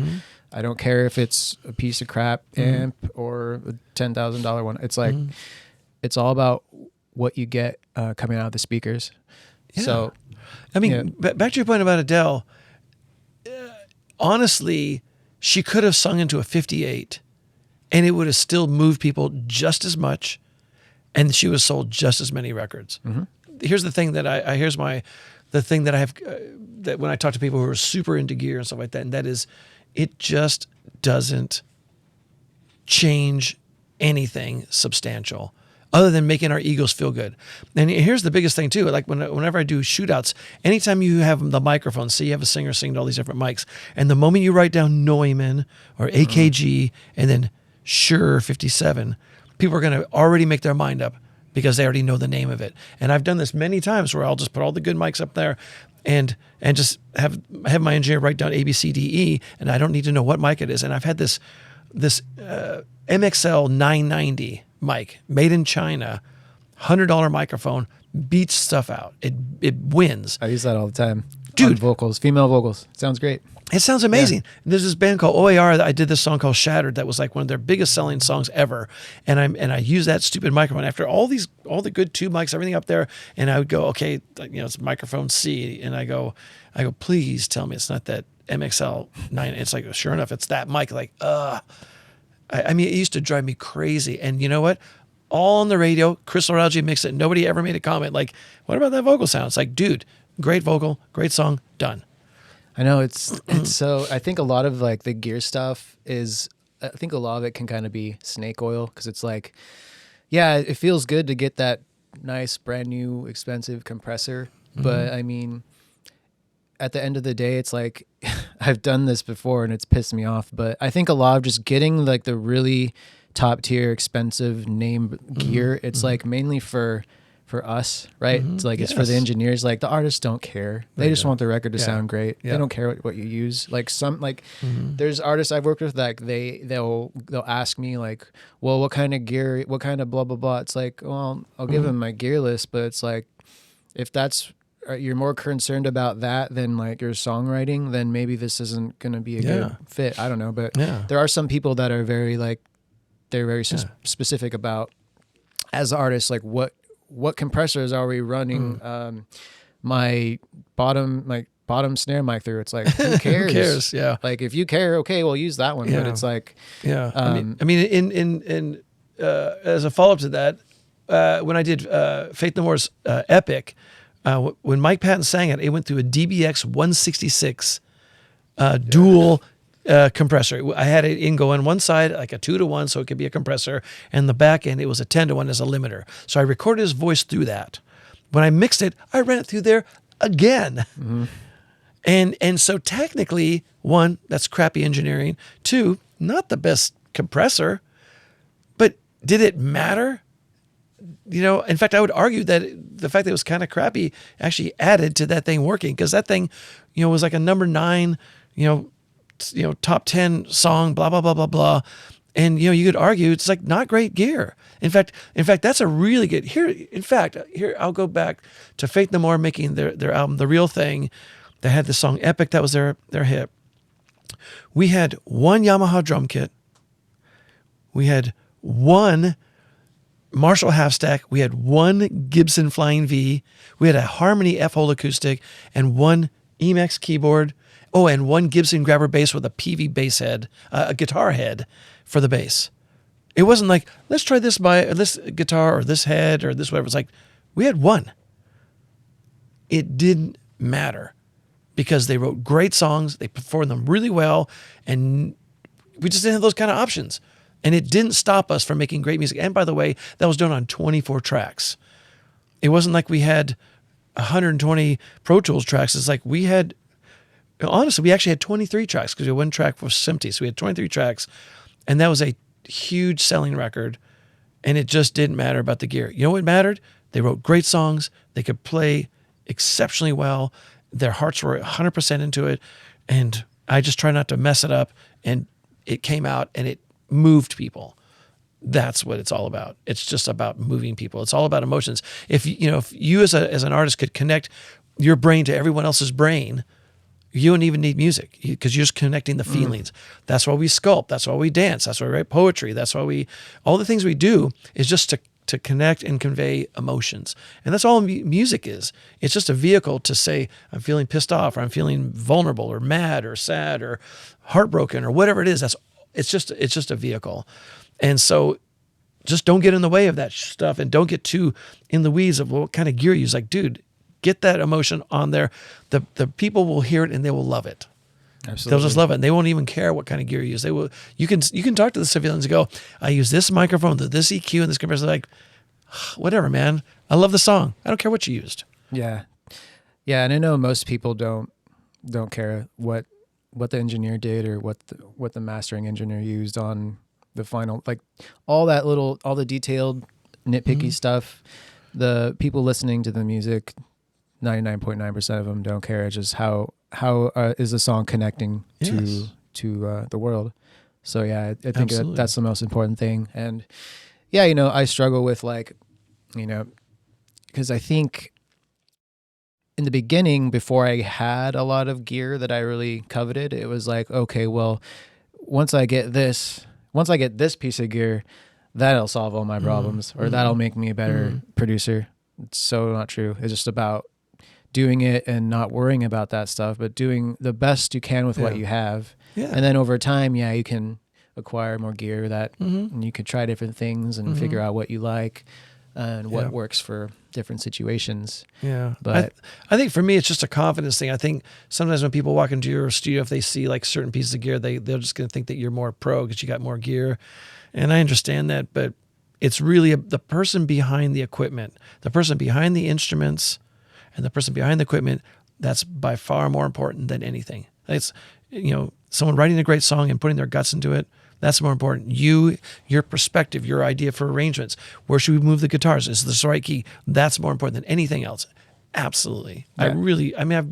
Speaker 1: I don't care if it's a piece of crap amp or a $10,000 one. It's like, it's all about what you get coming out of the speakers.
Speaker 2: Yeah.
Speaker 1: So,
Speaker 2: I mean, back to your point about Adele, honestly, she could have sung into a 58 and it would have still moved people just as much, and she was sold just as many records. Here's the thing that the thing that I have, that when I talk to people who are super into gear and stuff like that, and that is, it just doesn't change anything substantial other than making our egos feel good. And here's the biggest thing too. Like whenever I do shootouts, anytime you have the microphone, say you have a singer singing to all these different mics, and the moment you write down Neumann or AKG and then Shure 57, people are going to already make their mind up because they already know the name of it. And I've done this many times where I'll just put all the good mics up there and just have my engineer write down A, B, C, D, E, and I don't need to know what mic it is. And I've had this MXL 990 mic made in China, $100 microphone, beats stuff out. It wins.
Speaker 1: I use that all the time.
Speaker 2: Dude.
Speaker 1: On vocals, female vocals. Sounds great.
Speaker 2: It sounds amazing. Yeah. There's this band called OAR that I did this song called Shattered that was like one of their biggest selling songs ever. And I use that stupid microphone after all the good tube mics, everything up there. And I would go, okay, you know, it's microphone C. And I go, please tell me it's not that MXL 9. It's like, sure enough, it's that mic. Like, I mean, it used to drive me crazy. And you know what? All on the radio, Crystal Algae mixed it. Nobody ever made a comment like, what about that vocal sound? It's like, dude, great vocal, great song, done.
Speaker 1: I know it's so. I think a lot of like the gear stuff is. I think a lot of it can kind of be snake oil because it's like, yeah, it feels good to get that nice, brand new, expensive compressor, but I mean, at the end of the day, it's like I've done this before and it's pissed me off. But I think a lot of just getting like the really top tier, expensive name gear. It's like mainly for us, right? It's like it's for the engineers. Like the artists don't care. They just want the record to sound great. They don't care what you use. Like there's artists I've worked with, like they'll ask me like, well, what kind of gear, what kind of blah blah blah. It's like, well, I'll give them my gear list, but it's like if that's you're more concerned about that than like your songwriting, then maybe this isn't going to be a good fit. I don't know, but there are some people that are very like they're very specific about as artists, like what compressors are we running my bottom snare mic through? It's like, who cares?
Speaker 2: Who cares? Yeah.
Speaker 1: Like if you care, okay, we'll use that one. But it's like,
Speaker 2: I mean, in as a follow up to that, when I did Faith No More's Epic, when Mike Patton sang it, it went through a DBX 166 dual compressor. I had it in go on one side, like a 2-to-1, so it could be a compressor, and the back end, it was a 10-to-1 as a limiter. So I recorded his voice through that. When I mixed it, I ran it through there again. And so technically, one, that's crappy engineering. Two, not the best compressor, but did it matter? You know, in fact, I would argue that the fact that it was kind of crappy actually added to that thing working, because that thing, you know, was like a number 9, top 10 song, blah, blah, blah, blah, blah. And, you could argue it's like not great gear. In fact, that's a really good here. I'll go back to Faith No More making their album, The Real Thing. They had the song Epic. That was their hit. We had one Yamaha drum kit. We had one Marshall half stack. We had one Gibson Flying V. We had a Harmony F-hole acoustic and one Emax keyboard. Oh, and one Gibson grabber bass with a PV bass head, a guitar head for the bass. It wasn't like, let's try this guitar or this head or this whatever. It's like, we had one. It didn't matter because they wrote great songs. They performed them really well. And we just didn't have those kind of options. And it didn't stop us from making great music. And by the way, that was done on 24 tracks. It wasn't like we had 120 Pro Tools tracks. It's like we actually had 23 tracks because one track was empty. So we had 23 tracks, and that was a huge selling record, and it just didn't matter about the gear. You know what mattered? They wrote great songs. They could play exceptionally well. Their hearts were 100% into it, and I just try not to mess it up, and it came out, and it moved people. That's what it's all about. It's just about moving people. It's all about emotions. If you as an artist could connect your brain to everyone else's brain, you don't even need music because you're just connecting the feelings. That's why we sculpt. That's why we dance. That's why we write poetry. That's why all the things we do is just to connect and convey emotions. And that's all music is. It's just a vehicle to say, I'm feeling pissed off, or I'm feeling vulnerable or mad or sad or heartbroken or whatever it is. It's just a vehicle. And so just don't get in the way of that stuff, and don't get too in the weeds of what kind of gear you use. Like, dude, get that emotion on there. The people will hear it and they will love it. Absolutely. They'll just love it, and they won't even care what kind of gear you use. They will. You can talk to the civilians and go, I use this microphone, this EQ, and this compressor. Like, whatever, man. I love the song. I don't care what you used.
Speaker 1: Yeah, and I know most people don't care what the engineer did or what the mastering engineer used on the final, like all the detailed nitpicky stuff. The people listening to the music, 99.9% of them don't care. It's just how is the song connecting to the world. So yeah, I think that's the most important thing. And yeah, I struggle with because I think in the beginning, before I had a lot of gear that I really coveted, it was like, okay, well, once I get this piece of gear, that'll solve all my problems, or that'll make me a better producer. It's so not true. It's just about doing it and not worrying about that stuff, but doing the best you can with what you have. Yeah. And then over time, you can acquire more gear and you can try different things and figure out what you like. and what works for different situations.
Speaker 2: Yeah.
Speaker 1: But
Speaker 2: I think for me, it's just a confidence thing. I think sometimes when people walk into your studio, if they see like certain pieces of gear, they're just going to think that you're more pro because you got more gear. And I understand that, but it's really the person behind the equipment, the person behind the instruments, and the person behind the equipment. That's by far more important than anything. It's, someone writing a great song and putting their guts into it. That's more important. Your perspective, your idea for arrangements. Where should we move the guitars? Is this the right key? That's more important than anything else. Absolutely. Yeah.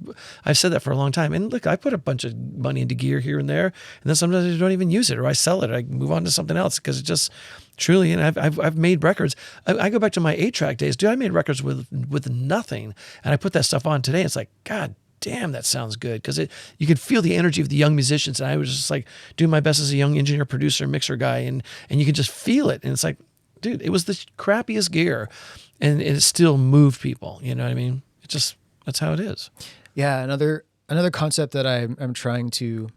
Speaker 2: I've said that for a long time. And look, I put a bunch of money into gear here and there, and then sometimes I don't even use it, or I sell it, or I move on to something else because it just truly. And I've made records. I go back to my 8-track days. Dude, I made records with nothing, and I put that stuff on today. It's like, God damn, that sounds good, because you could feel the energy of the young musicians, and I was just like doing my best as a young engineer, producer, mixer guy, and you can just feel it, and it's like, dude, it was the crappiest gear, and it still moved people. You know what I mean? That's how it is.
Speaker 1: Yeah, another concept that I'm trying to,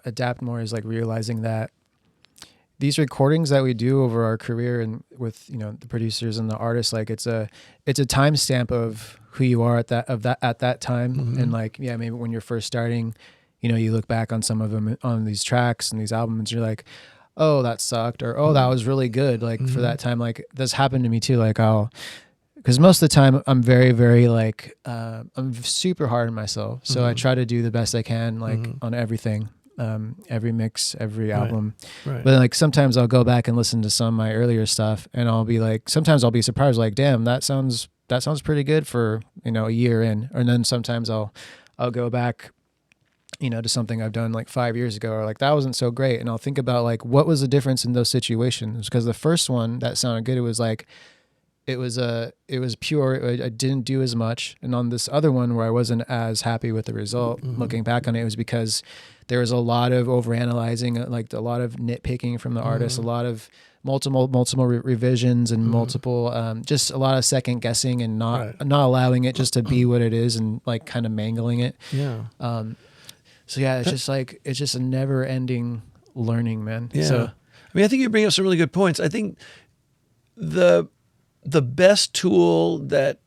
Speaker 1: adapt more is like realizing that these recordings that we do over our career and with the producers and the artists, like it's a timestamp of who you are at that time.
Speaker 2: Mm-hmm.
Speaker 1: And like, yeah, maybe when you're first starting, you look back on some of them on these tracks and these albums, you're like, oh, that sucked, or oh, that was really good. Like for that time, like this happened to me too. Like because most of the time I'm very, very like, I'm super hard on myself. So I try to do the best I can, like on everything, every mix, every album. Right. But like sometimes I'll go back and listen to some of my earlier stuff, and I'll be like, sometimes I'll be surprised, like, damn, that sounds pretty good for, a year in. And then sometimes I'll go back, to something I've done like 5 years ago, or like that wasn't so great. And I'll think about like, what was the difference in those situations? Because the first one that sounded good, it was like, it was pure. I didn't do as much. And on this other one where I wasn't as happy with the result, looking back on it, was because there was a lot of overanalyzing, like a lot of nitpicking from the artist, a lot of multiple revisions and multiple, just a lot of second guessing and not allowing it just to be what it is, and like kind of mangling it.
Speaker 2: Yeah.
Speaker 1: So yeah, it's just a never ending learning, man.
Speaker 2: Yeah.
Speaker 1: So,
Speaker 2: I mean, I think you bring up some really good points. I think the best tool that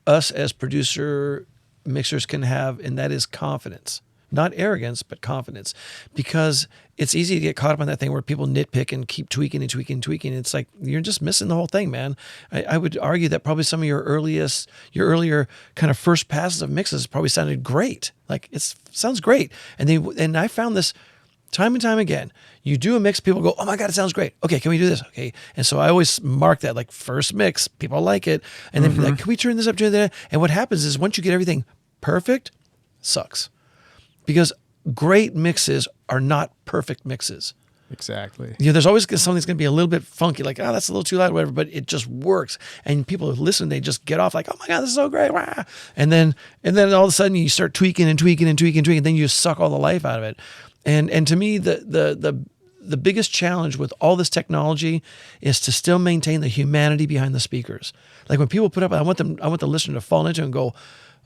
Speaker 2: us as producer mixers can have, and that is confidence. Not arrogance, but confidence. Because it's easy to get caught up on that thing where people nitpick and keep tweaking and tweaking and tweaking. It's like, you're just missing the whole thing, man. I would argue that probably some of your earlier kind of first passes of mixes probably sounded great. Like, it sounds great. And I found this time and time again. You do a mix, people go, oh my God, it sounds great. Okay, can we do this? Okay. And so I always mark that, like, first mix, people like it. And then be like, can we turn this up to that? And what happens is, once you get everything perfect, it sucks. Because great mixes are not perfect mixes.
Speaker 1: Exactly.
Speaker 2: There's always something that's going to be a little bit funky, like, oh, that's a little too loud, whatever, but it just works. And people who listen, they just get off like, oh my God, this is so great. Wah. And then all of a sudden you start tweaking and tweaking and tweaking and tweaking, and then you just suck all the life out of it. And to me, the biggest challenge with all this technology is to still maintain the humanity behind the speakers. Like, when people put up, I want the listener to fall into it and go,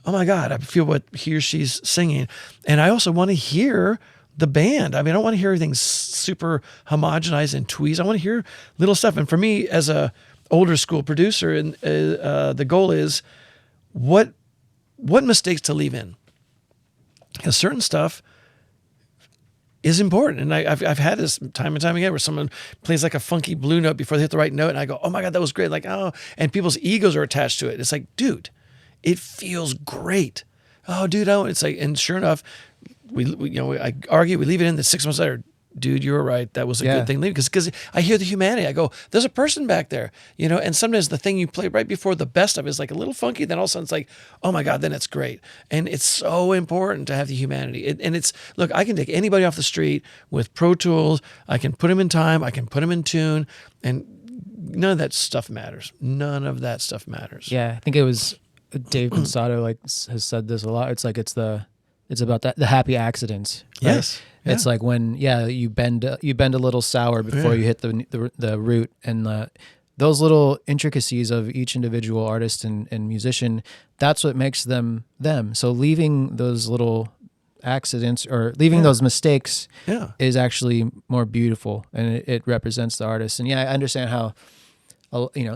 Speaker 2: oh my God, I feel what he or she's singing. And I also want to hear the band. I mean, I don't want to hear everything super homogenized and tweezed. I want to hear little stuff. And for me, as a older school producer, and the goal is what mistakes to leave in. Because certain stuff is important. And I've had this time and time again where someone plays like a funky blue note before they hit the right note, and I go, oh my God, that was great. Like, oh, and people's egos are attached to it. It's like, dude, it feels great. Oh, dude, it's like, and sure enough, I argue, we leave it in. The 6 months later, dude, you were right. That was a good thing. Because I hear the humanity. I go, there's a person back there, and sometimes the thing you play right before the best of is like a little funky. Then all of a sudden it's like, oh my God, then it's great. And it's so important to have the humanity. Look, I can take anybody off the street with Pro Tools. I can put them in time. I can put them in tune. And none of that stuff matters. None of that stuff matters.
Speaker 1: Yeah, I think it was Dave Pensato has said this a lot. It's like, it's about the happy accidents. Right?
Speaker 2: Yes. Yeah.
Speaker 1: It's like when you bend a little sour before you hit the root, and those little intricacies of each individual artist and musician, that's what makes them them. So leaving those little accidents or leaving those mistakes is actually more beautiful, and it represents the artist. And I understand how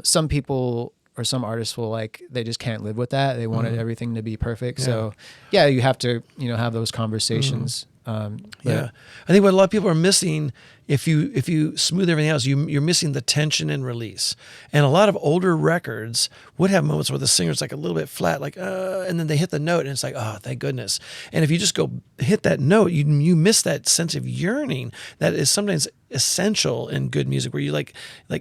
Speaker 1: some people or some artists will they just can't live with that. They wanted everything to be perfect. So yeah, you have to, have those conversations.
Speaker 2: Yeah, I think what a lot of people are missing, if you smooth everything out, you're missing the tension and release. And a lot of older records would have moments where the singer's like a little bit flat, and then they hit the note, and it's like, oh, thank goodness. And if you just go hit that note, you miss that sense of yearning that is sometimes essential in good music, where you like,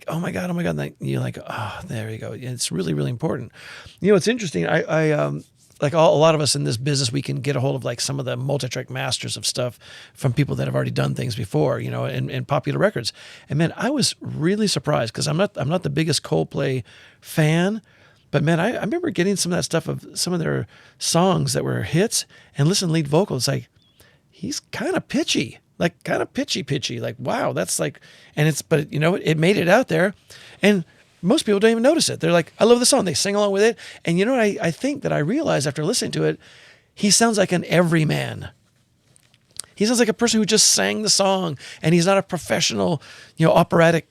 Speaker 2: oh my god, and you're like, oh, there you go. It's really, really important. It's interesting. I a lot of us in this business, we can get a hold of some of the multi-track masters of stuff from people that have already done things before, in popular records. And man, I was really surprised, because I'm not the biggest Coldplay fan, but man, I remember getting some of that stuff of some of their songs that were hits, and listen to lead vocal. It's like, he's kind of pitchy, pitchy. Like, wow, that's but it made it out there, and most people don't even notice it. They're like, I love the song. They sing along with it. And what I think that I realized after listening to it, he sounds like an everyman. He sounds like a person who just sang the song, and he's not a professional, operatic,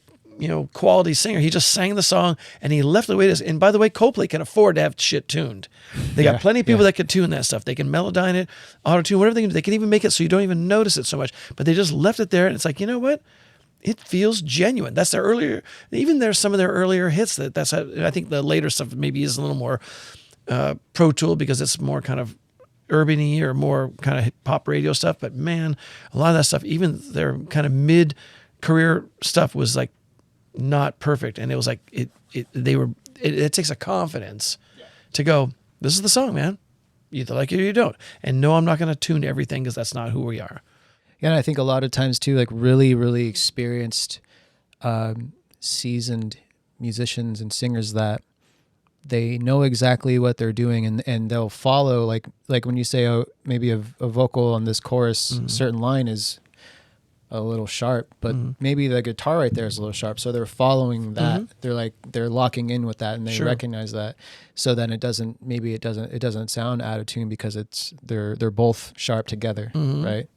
Speaker 2: quality singer. He just sang the song, and he left the way it is. And by the way, Coldplay can afford to have shit tuned. They got plenty of people that can tune that stuff. They can melodyne it, auto-tune, whatever they can do. They can even make it so you don't even notice it so much. But they just left it there, and it's like, you know what? It feels genuine. That's their earlier, even there's some of their earlier hits that's how, I think the later stuff maybe is a little more Pro Tool, because it's more kind of urban-y or more kind of pop radio stuff. But man, a lot of that stuff, even their kind of mid-career stuff, was not perfect. And it was it takes a confidence to go, this is the song, man. You either like it or you don't. And no, I'm not going to tune everything, because that's not who we are.
Speaker 1: Yeah, and I think a lot of times too, really, really experienced, seasoned musicians and singers, that they know exactly what they're doing, and they'll follow, like when you say, maybe a vocal on this chorus, certain line is a little sharp, but maybe the guitar right there is a little sharp. So they're following that. They're locking in with that, and they recognize that. So then it doesn't sound out of tune, because they're both sharp together, right?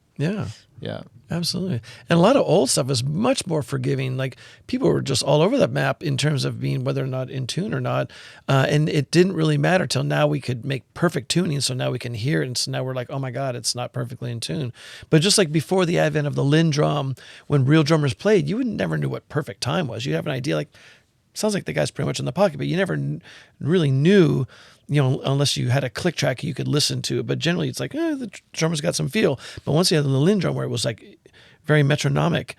Speaker 1: Yeah,
Speaker 2: absolutely. And a lot of old stuff is much more forgiving. People were just all over the map in terms of being whether or not in tune or not. And it didn't really matter till now we could make perfect tuning. So now we can hear it. And so now we're like, oh my God, it's not perfectly in tune. But just like before the advent of the Linn drum, when real drummers played, you would never knew what perfect time was. You'd have an idea sounds like the guy's pretty much in the pocket, but you never really knew, unless you had a click track you could listen to. But generally it's like, the drummer's got some feel. But once you had the Linn drum, where it was very metronomic,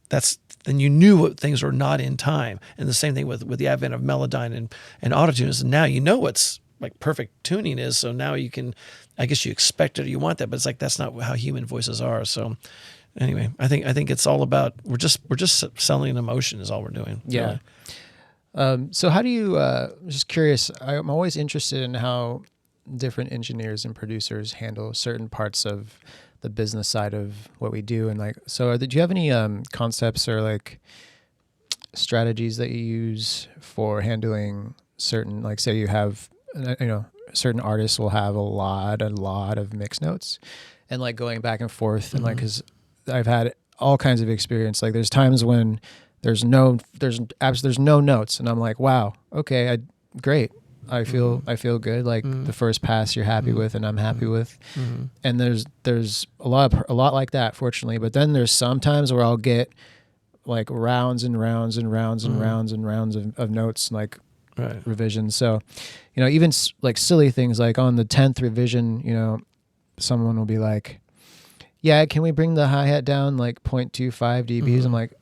Speaker 2: then you knew what things were not in time. And the same thing with the advent of Melodyne and autotunes. And now you know what's perfect tuning is. So now you can, I guess you expect it or you want that, but it's that's not how human voices are. So anyway, I think it's all about, we're just selling an emotion is all we're doing.
Speaker 1: Yeah.
Speaker 2: Really.
Speaker 1: So how do you, just curious, I'm always interested in how different engineers and producers handle certain parts of the business side of what we do. And so do you have any concepts or strategies that you use for handling certain, say you have, certain artists will have a lot of mix notes, and going back and forth, and because I've had all kinds of experience. There's times when there's no notes, and I'm like, wow, okay, great. I feel good. The first pass you're happy with, and I'm happy with. And there's a lot like that, fortunately. But then there's some times where I'll get rounds and rounds and rounds and rounds and rounds of notes, revisions. So, even silly things, on the 10th revision, someone will be like, yeah, can we bring the hi-hat down 0.25 dBs? I'm like,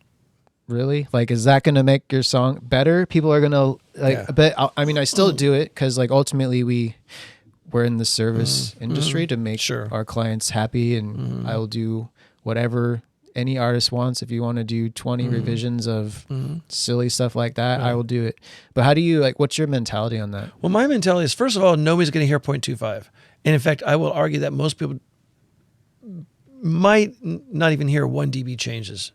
Speaker 1: really? Is that going to make your song better? People are going to but I still do it, because ultimately we're in the service industry to make our clients happy, and I will do whatever any artist wants. If you want to do 20 revisions of silly stuff like that, I will do it. But how do you, what's your mentality on that?
Speaker 2: Well, my mentality is, first of all, nobody's going to hear 0.25. And in fact, I will argue that most people might not even hear 1 dB changes.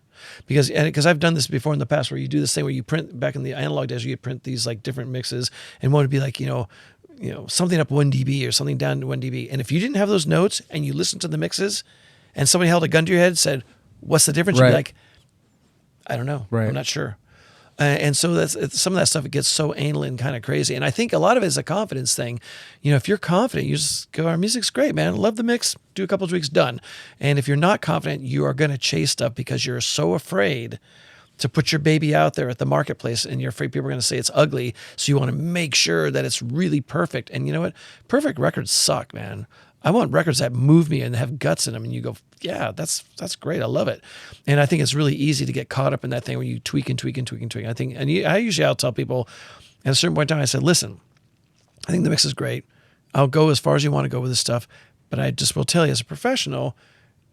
Speaker 2: Because I've done this before in the past, where you do this thing where you print, back in the analog days, you print these different mixes, and one would be something up 1 dB or something down to 1 dB. And if you didn't have those notes and you listened to the mixes, and somebody held a gun to your head and said, what's the difference? You'd be like, I don't know. I'm not sure. And so some of that stuff, it gets so anal and kind of crazy. And I think a lot of it is a confidence thing. If you're confident, you just go, our music's great, man. Love the mix. Do a couple of tweaks, done. And if you're not confident, you are going to chase stuff because you're so afraid to put your baby out there at the marketplace, and you're afraid people are going to say it's ugly. So you want to make sure that it's really perfect. And you know what? Perfect records suck, man. I want records that move me and have guts in them. And you go, yeah, that's great. I love it. And I think it's really easy to get caught up in that thing where you tweak and tweak and tweak and tweak. I'll tell people at a certain point in time, I said, listen, I think the mix is great. I'll go as far as you want to go with this stuff. But I just will tell you, as a professional,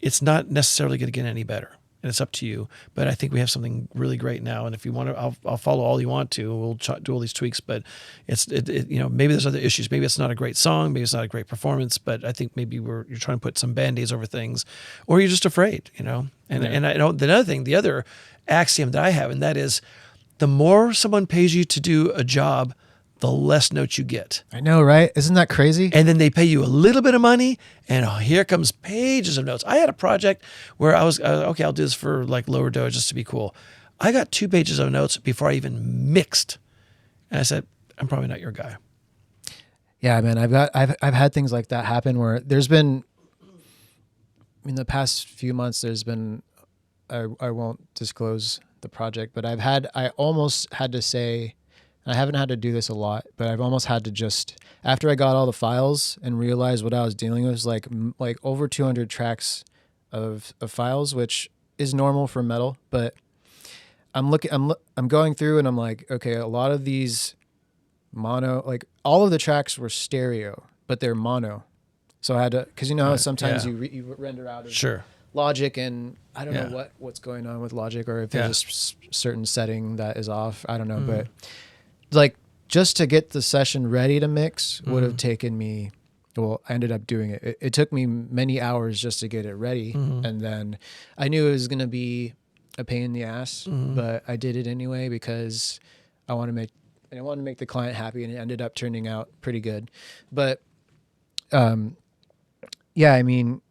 Speaker 2: it's not necessarily going to get any better. And it's up to you. But I think we have something really great now. And if you want to, I'll follow all you want to. We'll do all these tweaks. But maybe there's other issues. Maybe it's not a great song. Maybe it's not a great performance. But I think maybe you're trying to put some Band-Aids over things, or you're just afraid. And I know the other axiom that I have, and that is, the more someone pays you to do a job, the less notes you get.
Speaker 1: I know, right? Isn't that crazy?
Speaker 2: And then they pay you a little bit of money, and here comes pages of notes. I had a project where I was, okay, I'll do this for like lower do just to be cool. I got 2 pages of notes before I even mixed. And I said, I'm probably not your guy.
Speaker 1: Yeah, man, I've had things like that happen where there's been, in the past few months, there's been, I won't disclose the project, but I almost had to say, I haven't had to do this a lot, but I've almost had to just, after I got all the files and realized what I was dealing with, like over 200 tracks of files, which is normal for metal, but I'm going through and I'm like, okay, a lot of these mono, like all of the tracks were stereo, but they're mono. So I had to, because how sometimes you render out of
Speaker 2: Sure.
Speaker 1: Logic, and I don't know what's going on with Logic, or if there's a certain setting that is off. I don't know, but like just to get the session ready to mix would have taken me, well, I ended up doing it. It took me many hours just to get it ready. And then I knew it was going to be a pain in the ass, but I did it anyway because I wanted to make the client happy, and it ended up turning out pretty good. But yeah, I mean,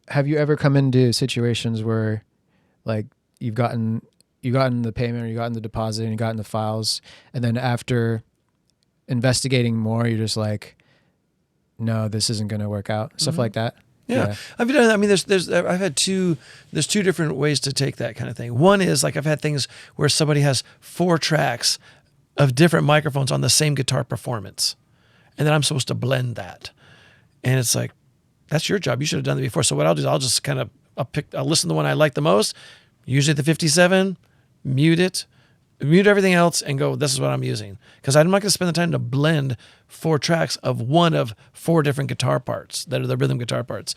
Speaker 1: have you ever come into situations where like you've gotten the payment, or you gotten the deposit, and you gotten the files, and then after investigating more, you're just like, no, this isn't going to work out. Stuff like that.
Speaker 2: Yeah. I've done. I mean, I've had there's 2 different ways to take that kind of thing. One is like, I've had things where somebody has 4 tracks of different microphones on the same guitar performance, and then I'm supposed to blend that. And it's like, that's your job. You should have done that before. So what I'll do is I'll just kind of, I'll listen to the one I like the most, usually the 57, mute everything else, and go, this is what I'm using. Because I'm not going to spend the time to blend 4 tracks of one of 4 different guitar parts that are the rhythm guitar parts.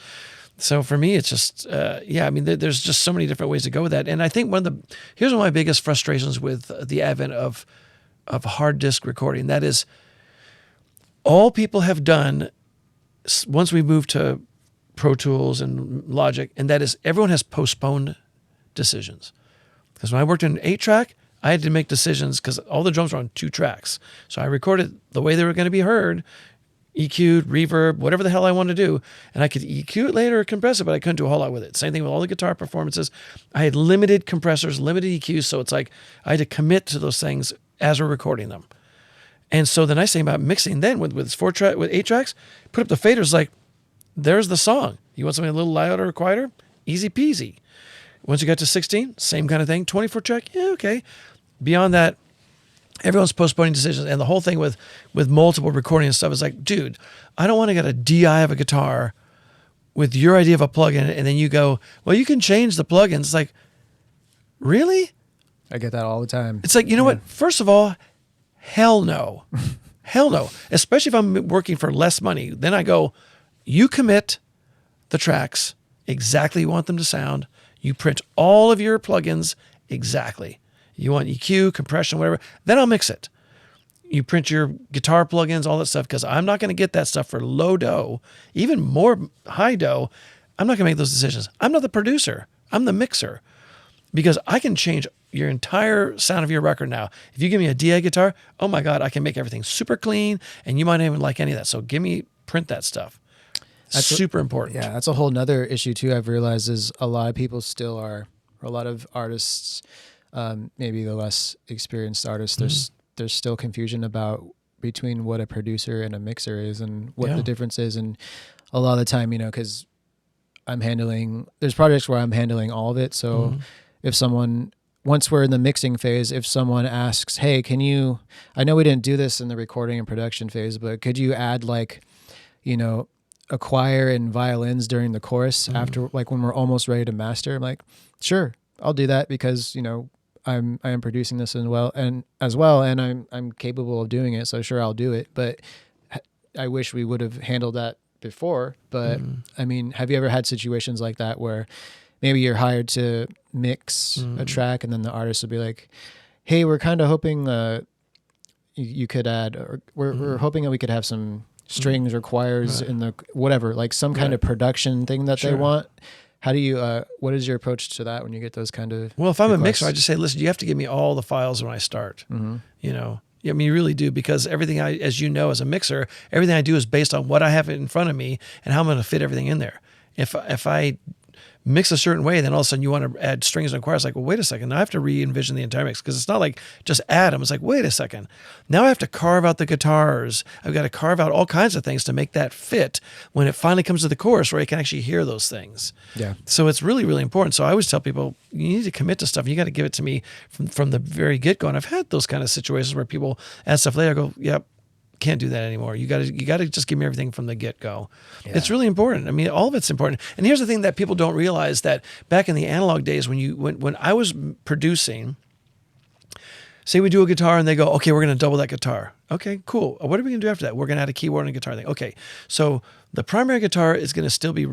Speaker 2: So for me, it's just, I mean, there's just so many different ways to go with that. And I think here's one of my biggest frustrations with the advent of hard disk recording. That is, all people have done once we moved to Pro Tools and Logic, and that is, everyone has postponed decisions. Because when I worked in 8-track, I had to make decisions because all the drums were on 2 tracks. So I recorded the way they were going to be heard, EQ'd, reverb, whatever the hell I wanted to do. And I could EQ it later or compress it, but I couldn't do a whole lot with it. Same thing with all the guitar performances. I had limited compressors, limited EQs, so it's like I had to commit to those things as we're recording them. And so the nice thing about mixing then with 8 tracks, put up the faders, like, there's the song. You want something a little louder or quieter? Easy peasy. Once you got to 16, same kind of thing. 24 track, yeah, okay. Beyond that, everyone's postponing decisions. And the whole thing with multiple recording and stuff is like, dude, I don't want to get a DI of a guitar with your idea of a plugin, and then you go, well, you can change the plugins. It's like, really?
Speaker 1: I get that all the time.
Speaker 2: It's like, you know what? First of all, hell no. Hell no. Especially if I'm working for less money. Then I go, you commit the tracks exactly you want them to sound. You print all of your plugins exactly. You want EQ, compression, whatever. Then I'll mix it. You print your guitar plugins, all that stuff, because I'm not going to get that stuff for low do, even more high do. I'm not going to make those decisions. I'm not the producer. I'm the mixer. Because I can change your entire sound of your record now. If you give me a DI guitar, oh my God, I can make everything super clean, and you might not even like any of that. So print that stuff. That's super important.
Speaker 1: Yeah, that's a whole nother issue too. I've realized is a lot of people still are, or a lot of artists maybe the less experienced artists, there's still confusion about between what a producer and a mixer is and what the difference is. And a lot of the time, because there's projects where I'm handling all of it. So if once we're in the mixing phase, if someone asks, hey, I know we didn't do this in the recording and production phase, but could you add a choir and violins during the chorus after, when we're almost ready to master? I'm like, sure, I'll do that because, I am producing this as well, and I'm capable of doing it. So sure, I'll do it. But I wish we would have handled that before. But I mean, have you ever had situations like that where maybe you're hired to mix a track and then the artist will be like, hey, we're kind of hoping you could add, or we're hoping that we could have some strings or choirs in the whatever, like some kind of production thing that they want. How do you, what is your approach to that when you get those kind of
Speaker 2: Well, if I'm
Speaker 1: requests?
Speaker 2: a mixer, I just say, listen, you have to give me all the files when I start, I mean, you really do, because everything as a mixer, everything I do is based on what I have in front of me and how I'm going to fit everything in there. If I mix a certain way, then all of a sudden you want to add strings and choirs. Like, well, wait a second. Now I have to re-envision the entire mix, because it's not like just add them. It's like, wait a second. Now I have to carve out the guitars. I've got to carve out all kinds of things to make that fit when it finally comes to the chorus where you can actually hear those things. Yeah. So it's really, really important. So I always tell people, you need to commit to stuff. You got to give it to me from the very get-go. And I've had those kind of situations where people add stuff later. I go, yep. Can't do that anymore. You got to just give me everything from the get-go. Yeah. It's really important. I mean, all of it's important. And here's the thing that people don't realize, that back in the analog days when I was producing, say we do a guitar and they go, okay, we're going to double that guitar. Okay, cool. What are we going to do after that? We're going to add a keyboard and a guitar thing. Okay, so the primary guitar is going to still be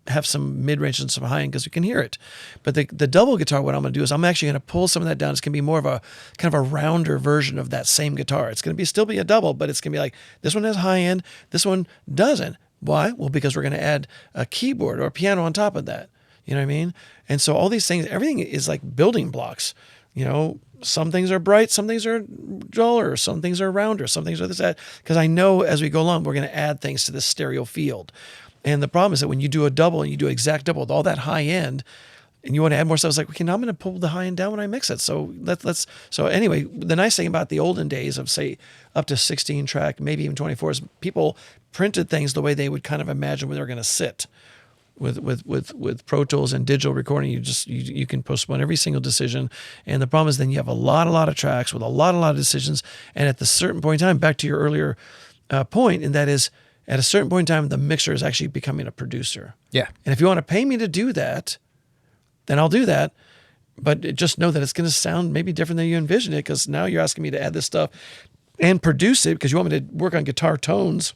Speaker 2: have some mid-range and some high-end because you can hear it. But the double guitar, what I'm going to do is I'm actually going to pull some of that down. It's going to be more of a kind of a rounder version of that same guitar. It's going to still be a double, but it's going to be like, this one has high-end, this one doesn't. Why? Well, because we're going to add a keyboard or a piano on top of that. You know what I mean? And so all these things, everything is like building blocks. Some things are bright, some things are duller, some things are rounder, some things are this, that. Because I know as we go along, we're going to add things to this stereo field. And the problem is that when you do a double and you do exact double with all that high end, and you want to add more stuff, it's like, okay, now I'm going to pull the high end down when I mix it. So so anyway, the nice thing about the olden days of, say, up to 16 track, maybe even 24, is people printed things the way they would kind of imagine where they're going to sit. With Pro Tools and digital recording, you can postpone every single decision, and the problem is then you have a lot of tracks with a lot of decisions, and at the certain point in time, back to your earlier point, and that is, at a certain point in time, the mixer is actually becoming a producer. Yeah. And if you want to pay me to do that, then I'll do that, but just know that it's going to sound maybe different than you envisioned it, because now you're asking me to add this stuff and produce it because you want me to work on guitar tones.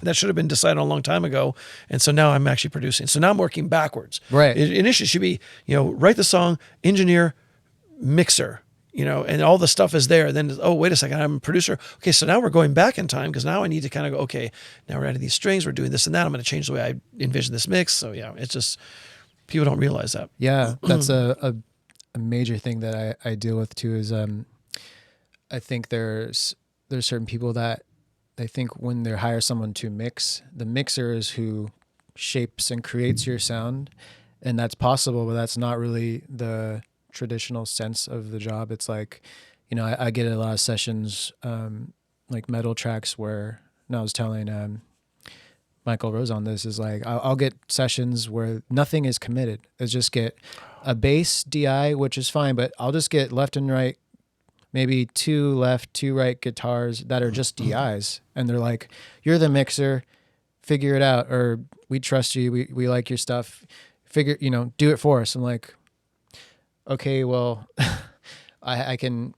Speaker 2: That should have been decided a long time ago. And so now I'm actually producing. So now I'm working backwards. Right. It initially should be, write the song, engineer, mixer, and all the stuff is there. Then, oh, wait a second, I'm a producer. Okay, so now we're going back in time, because now I need to kind of go, okay, now we're adding these strings, we're doing this and that. I'm going to change the way I envision this mix. So yeah, it's just, people don't realize that. Yeah, that's a major thing that I deal with too, is I think there's certain people that they think when they hire someone to mix, the mixer is who shapes and creates your sound, and that's possible, but that's not really the traditional sense of the job. It's like, I get a lot of sessions, like metal tracks where, and I was telling Michael Rose on this, is like, I'll get sessions where nothing is committed. It's just get a bass DI, which is fine, but I'll just get left and right, maybe 2 left, 2 right guitars that are just DIs. And they're like, you're the mixer, figure it out. Or we trust you. We like your stuff. Do it for us. I'm like, okay, well, I don't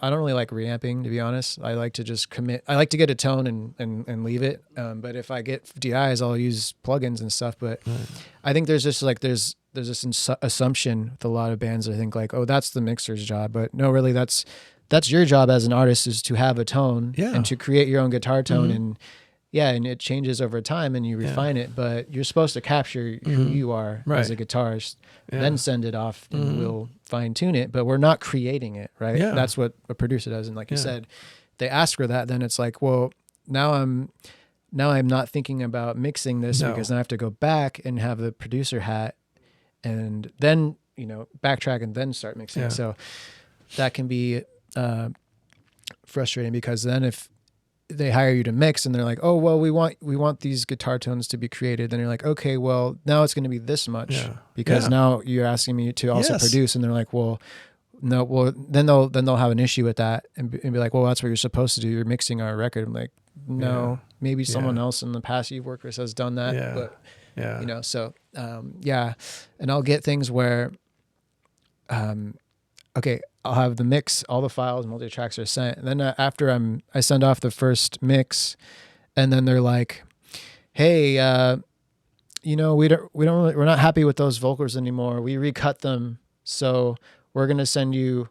Speaker 2: really like reamping, to be honest. I like to just commit. I like to get a tone and leave it. But if I get DIs, I'll use plugins and stuff. But I think there's just like, there's this assumption with a lot of bands. I think like, oh, that's the mixer's job, but no, really, that's your job as an artist, is to have a tone and to create your own guitar tone, and it changes over time and you refine it. But you're supposed to capture who you are as a guitarist, then send it off and we'll fine tune it. But we're not creating it, right? Yeah. That's what a producer does. And like you said, they ask for that. Then it's like, well, now I'm not thinking about mixing this because now I have to go back and have the producer hat. And then
Speaker 1: backtrack and then start mixing.
Speaker 2: Yeah.
Speaker 1: So that can be frustrating, because then if they hire you to mix and they're like, oh, well, we want these guitar tones to be created, then you're like, okay, well, now it's going to be this much, because now you're asking me to also produce, and they're like, well, no, well, then they'll have an issue with that and be like, well, that's what you're supposed to do. You're mixing our record. I'm like, no, maybe someone else in the past you've worked with has done that, but so and I'll get things where, okay, I'll have the mix, all the files, multi-tracks are sent, and then after I send off the first mix, and then they're like, hey, we're not happy with those vocals anymore. We recut them, so we're gonna send you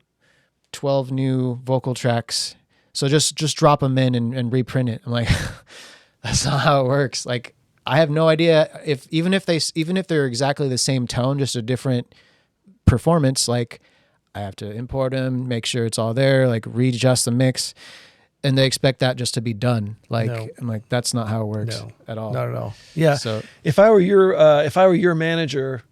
Speaker 1: 12 new vocal tracks. So just drop them in and reprint it. I'm like, that's not how it works. Like, I have no idea even if they're exactly the same tone, just a different performance, like, I have to import them, make sure it's all there, like readjust the mix, and they expect that just to be done. Like, no. I'm like, that's not how it works at all.
Speaker 2: Not at all. Yeah.
Speaker 1: So
Speaker 2: if I were your manager,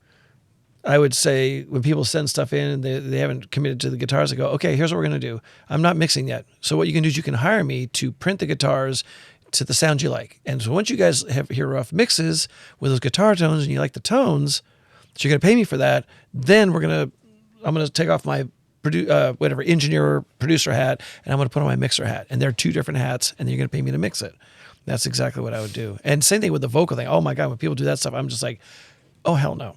Speaker 2: I would say when people send stuff in and they haven't committed to the guitars, I go, okay, here's what we're going to do. I'm not mixing yet. So what you can do is you can hire me to print the guitars to the sound you like. And so once you guys hear rough mixes with those guitar tones and you like the tones, so you're going to pay me for that, then I'm going to take off my engineer or producer hat, and I'm going to put on my mixer hat. And they're two different hats, and then you're going to pay me to mix it. That's exactly what I would do. And same thing with the vocal thing. Oh my God, when people do that stuff, I'm just like, oh, hell no.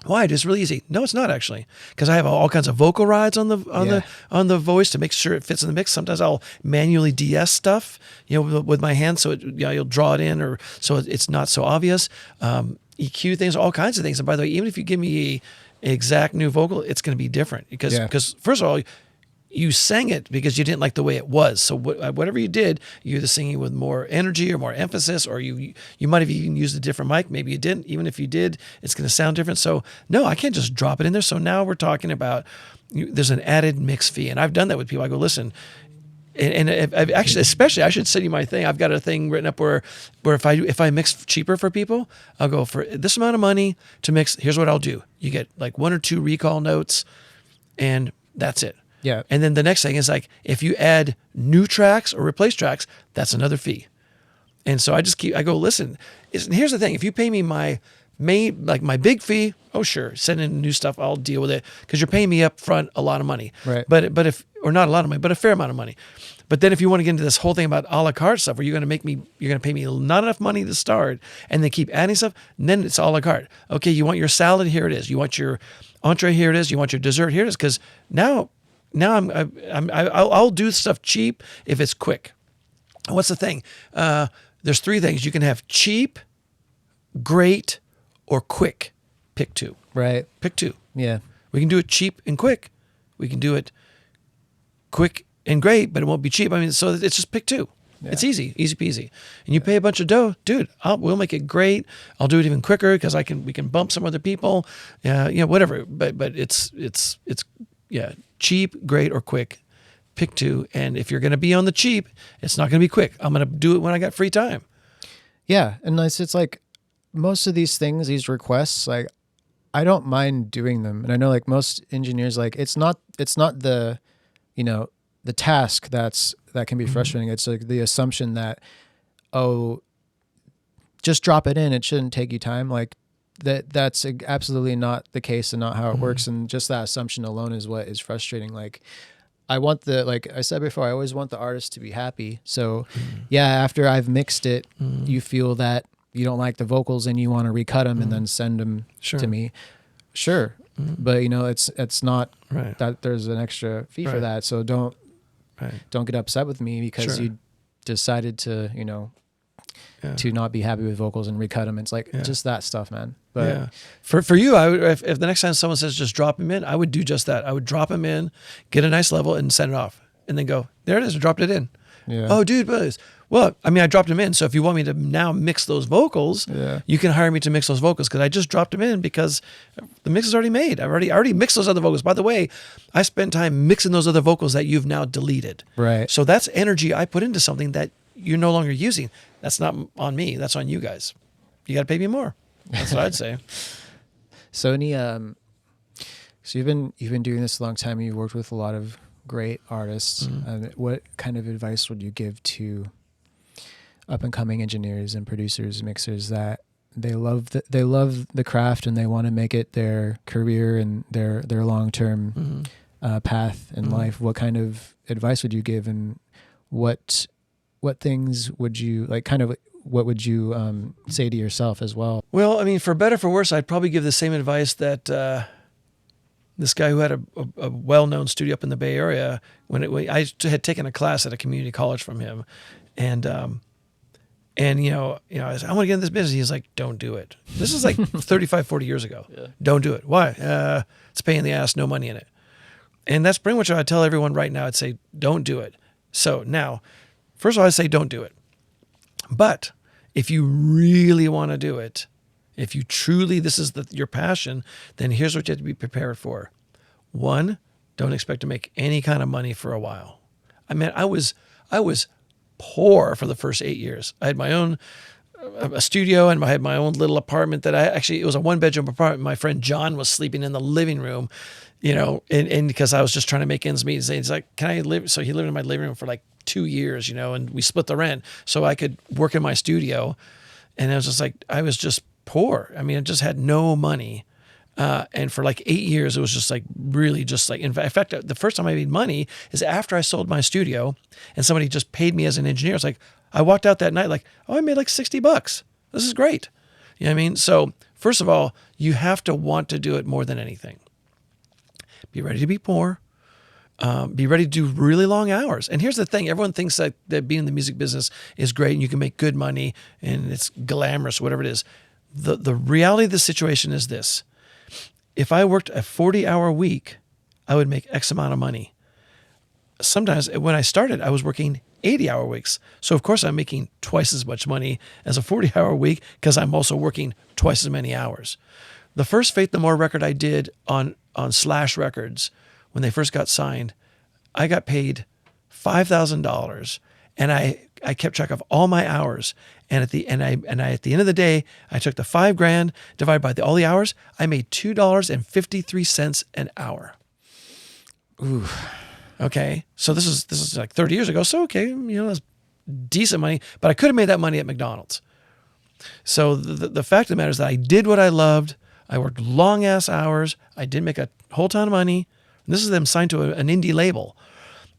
Speaker 2: Why? It's really easy. No, it's not actually, because I have all kinds of vocal rides on the voice to make sure it fits in the mix. Sometimes I'll manually DS stuff, with my hand, so you'll draw it in, or so it's not so obvious. EQ things, all kinds of things. And by the way, even if you give me an exact new vocal, it's going to be different because first of all, you sang it because you didn't like the way it was. So whatever you did, you're either singing with more energy or more emphasis, or you might have even used a different mic. Maybe you didn't. Even if you did, it's going to sound different. So no, I can't just drop it in there. So now we're talking about there's an added mix fee, and I've done that with people. I go, listen. And I've actually, especially, I should send you my thing. I've got a thing written up where if I mix cheaper for people, I'll go, for this amount of money to mix, here's what I'll do. You get like 1 or 2 recall notes, and that's it.
Speaker 1: Yeah.
Speaker 2: And then the next thing is like, if you add new tracks or replace tracks, that's another fee. And so I go, listen, here's the thing. If you pay me my big fee, oh sure, send in new stuff, I'll deal with it, because you're paying me up front a lot of money.
Speaker 1: Right.
Speaker 2: But if, or not a lot of money, but a fair amount of money. But then if you want to get into this whole thing about a la carte stuff, where you're going to pay me not enough money to start, and then keep adding stuff, and then it's a la carte. Okay, you want your salad, here it is. You want your entree, here it is. You want your dessert, here it is. Because now I'll do stuff cheap if it's quick. What's the thing? There's 3 things. You can have cheap, great, or quick. Pick 2.
Speaker 1: Right.
Speaker 2: Pick 2.
Speaker 1: Yeah.
Speaker 2: We can do it cheap and quick. We can do it quick and great, but it won't be cheap. I mean, so it's just pick 2. Yeah. It's easy peasy. And you pay a bunch of dough, dude. We'll make it great. I'll do it even quicker because we can bump some other people. Whatever. But it's cheap, great, or quick. Pick 2. And if you're going to be on the cheap, it's not going to be quick. I'm going to do it when I got free time.
Speaker 1: Yeah, and it's like most of these things, these requests, like, I don't mind doing them. And I know, like, most engineers, like, it's not the, the task that can be frustrating. It's like the assumption that, oh, just drop it in, it shouldn't take you time. Like, that's absolutely not the case and not how it works. And just that assumption alone is what is frustrating. Like, I want like I said before, I always want the artist to be happy. So after I've mixed it, you feel that you don't like the vocals and you want to recut them and then send them to me. Sure. But it's not that there's an extra fee for that. So don't get upset with me because you decided to, to not be happy with vocals and recut them. It's like just that stuff, man. But
Speaker 2: for you, I would, if the next time someone says just drop them in, I would do just that. I would drop them in, get a nice level, and send it off, and then go, there it is, I dropped it in.
Speaker 1: Yeah.
Speaker 2: Oh, dude, well, I mean, I dropped them in. So if you want me to now mix those vocals, you can hire me to mix those vocals, because I just dropped them in because the mix is already made. I already mixed those other vocals. By the way, I spent time mixing those other vocals that you've now deleted.
Speaker 1: Right.
Speaker 2: So that's energy I put into something that you're no longer using. That's not on me. That's on you guys. You got to pay me more. That's what I'd say.
Speaker 1: So any So you've been doing this a long time. You've worked with a lot of great artists. What kind of advice would you give to up and coming engineers and producers, mixers that they love the craft and they want to make it their career and their long term path in life? What kind of advice would you give, and what things would you like? Kind of what would you say to yourself as well?
Speaker 2: Well, I mean, for better for worse, I'd probably give the same advice that this guy who had a well-known studio up in the Bay Area, I had taken a class at a community college from him, and you know, I said, I want to get in this business. He's like, don't do it. This is like 35, 40 years ago. Yeah. Don't do it. Why? It's a pain in the ass, no money in it. And that's pretty much what I tell everyone right now. I'd say, don't do it. So now, first of all, I'd say don't do it. But if you really want to do it, if you truly, this is your passion, then here's what you have to be prepared for. One, don't expect to make any kind of money for a while. I mean, I was poor for the first 8 years. I had my own a studio, and I had my own little apartment that it was a 1-bedroom apartment. My friend John was sleeping in the living room, you know, and because I was just trying to make ends meet. He's like, can I live? So he lived in my living room for like 2 years, you know, and we split the rent so I could work in my studio. And I was just like, I was just poor. I mean, I just had no money. And for like 8 years, it was just like really just like, in fact, the first time I made money is after I sold my studio and somebody just paid me as an engineer. It's like, I walked out that night like, oh, I made like $60. This is great. You know what I mean? So first of all, you have to want to do it more than anything. Be ready to be poor. Be ready to do really long hours. And here's the thing. Everyone thinks that being in the music business is great and you can make good money and it's glamorous, whatever it is. The reality of the situation is this. If I worked a 40-hour week, I would make X amount of money. Sometimes when I started, I was working 80-hour weeks. So of course I'm making twice as much money as a 40-hour week because I'm also working twice as many hours. The first Faith No More record I did on Slash Records, when they first got signed, I got paid $5,000, and I kept track of all my hours. And at the end of the day, I took the $5,000 divided by all the hours. I made $2.53 an hour.
Speaker 1: Ooh.
Speaker 2: Okay, so this is like 30 years ago. So okay, you know, that's decent money, but I could have made that money at McDonald's. So the fact of the matter is that I did what I loved. I worked long ass hours. I did make a whole ton of money. And this is them signed to an indie label,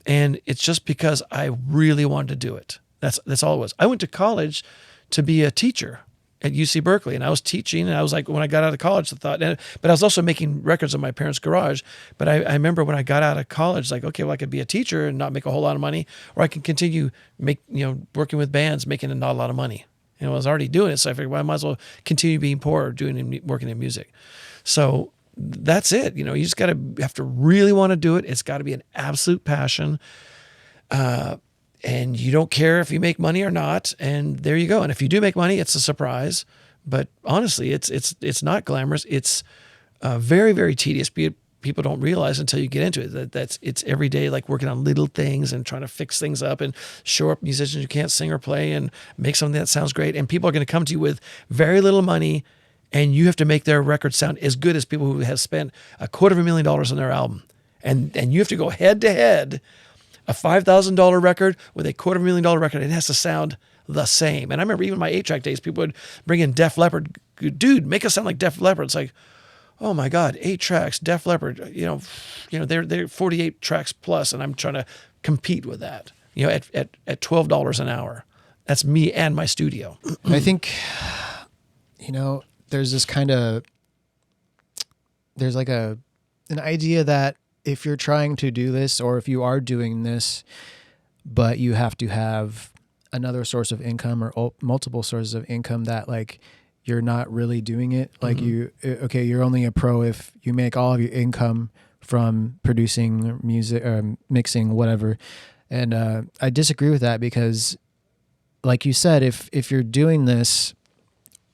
Speaker 2: and it's just because I really wanted to do it. That's all it was. I went to college to be a teacher at UC Berkeley, and I was teaching, and I was like, when I got out of college, I thought, but I was also making records in my parents' garage. But I remember when I got out of college, like, okay, well, I could be a teacher and not make a whole lot of money, or I can continue working with bands, making not a lot of money. You know, I was already doing it, so I figured, well, I might as well continue being poor, working in music. So that's it. You know, you just have to really want to do it. It's got to be an absolute passion. And you don't care if you make money or not. And there you go. And if you do make money, it's a surprise. But honestly, it's not glamorous. It's very, very tedious. People don't realize until you get into it it's every day, like working on little things and trying to fix things up and show up musicians who can't sing or play and make something that sounds great. And people are going to come to you with very little money, and you have to make their record sound as good as people who have spent $250,000 on their album. And you have to go head to head, a $5,000 record with a $250,000 record. It has to sound the same. And I remember even my 8-track days, people would bring in Def Leppard. Dude, make us sound like Def Leppard. It's like, oh my God, 8 tracks, Def Leppard. You know, they're 48 tracks plus, and I'm trying to compete with that. You know, at $12 an hour. That's me and my studio.
Speaker 1: I think, you know, there's like an idea that if you're trying to do this, or if you are doing this, but you have to have another source of income or multiple sources of income, that like you're not really doing it. Like you're only a pro if you make all of your income from producing music, mixing, whatever. And I disagree with that, because like you said, if you're doing this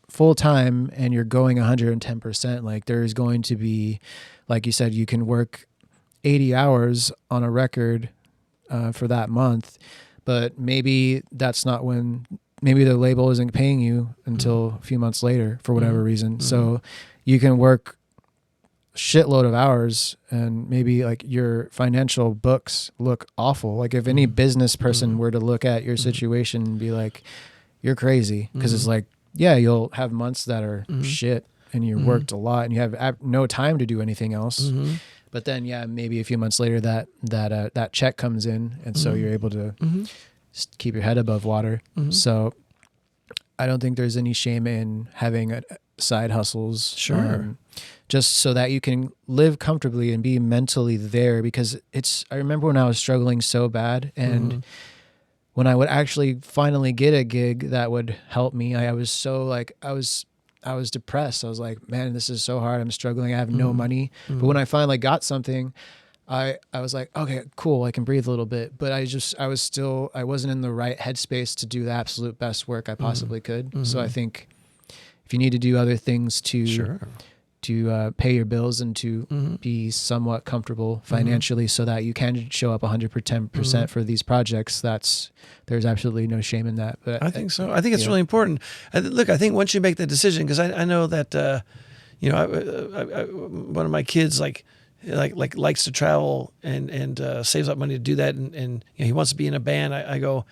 Speaker 1: full time and you're going 110%, like there's going to be, like you said, you can work 80 hours on a record for that month, but maybe that's not when, maybe the label isn't paying you until a few months later for whatever reason. So you can work shitload of hours, and maybe like your financial books look awful. Like if any business person were to look at your situation and be like, you're crazy, because it's like, yeah, you'll have months that are shit and you worked a lot and you have no time to do anything else. But then, yeah, maybe a few months later that check comes in, and so you're able to keep your head above water. So I don't think there's any shame in having side hustles.
Speaker 2: Sure.
Speaker 1: Just so that you can live comfortably and be mentally there, because I remember when I was struggling so bad, and when I would actually finally get a gig that would help me, I was so like, I was depressed. I was like, man, this is so hard. I'm struggling. I have no money. But when I finally got something, I was like, okay, cool. I can breathe a little bit. But I wasn't in the right headspace to do the absolute best work I possibly could. So I think if you need to do other things to pay your bills and to be somewhat comfortable financially, so that you can show up 110% for these projects, there's absolutely no shame in that. But
Speaker 2: I think so. I think it's really important. Look, I think once you make the decision, because I know that one of my kids likes to travel and saves up money to do that, and he wants to be in a band. I go,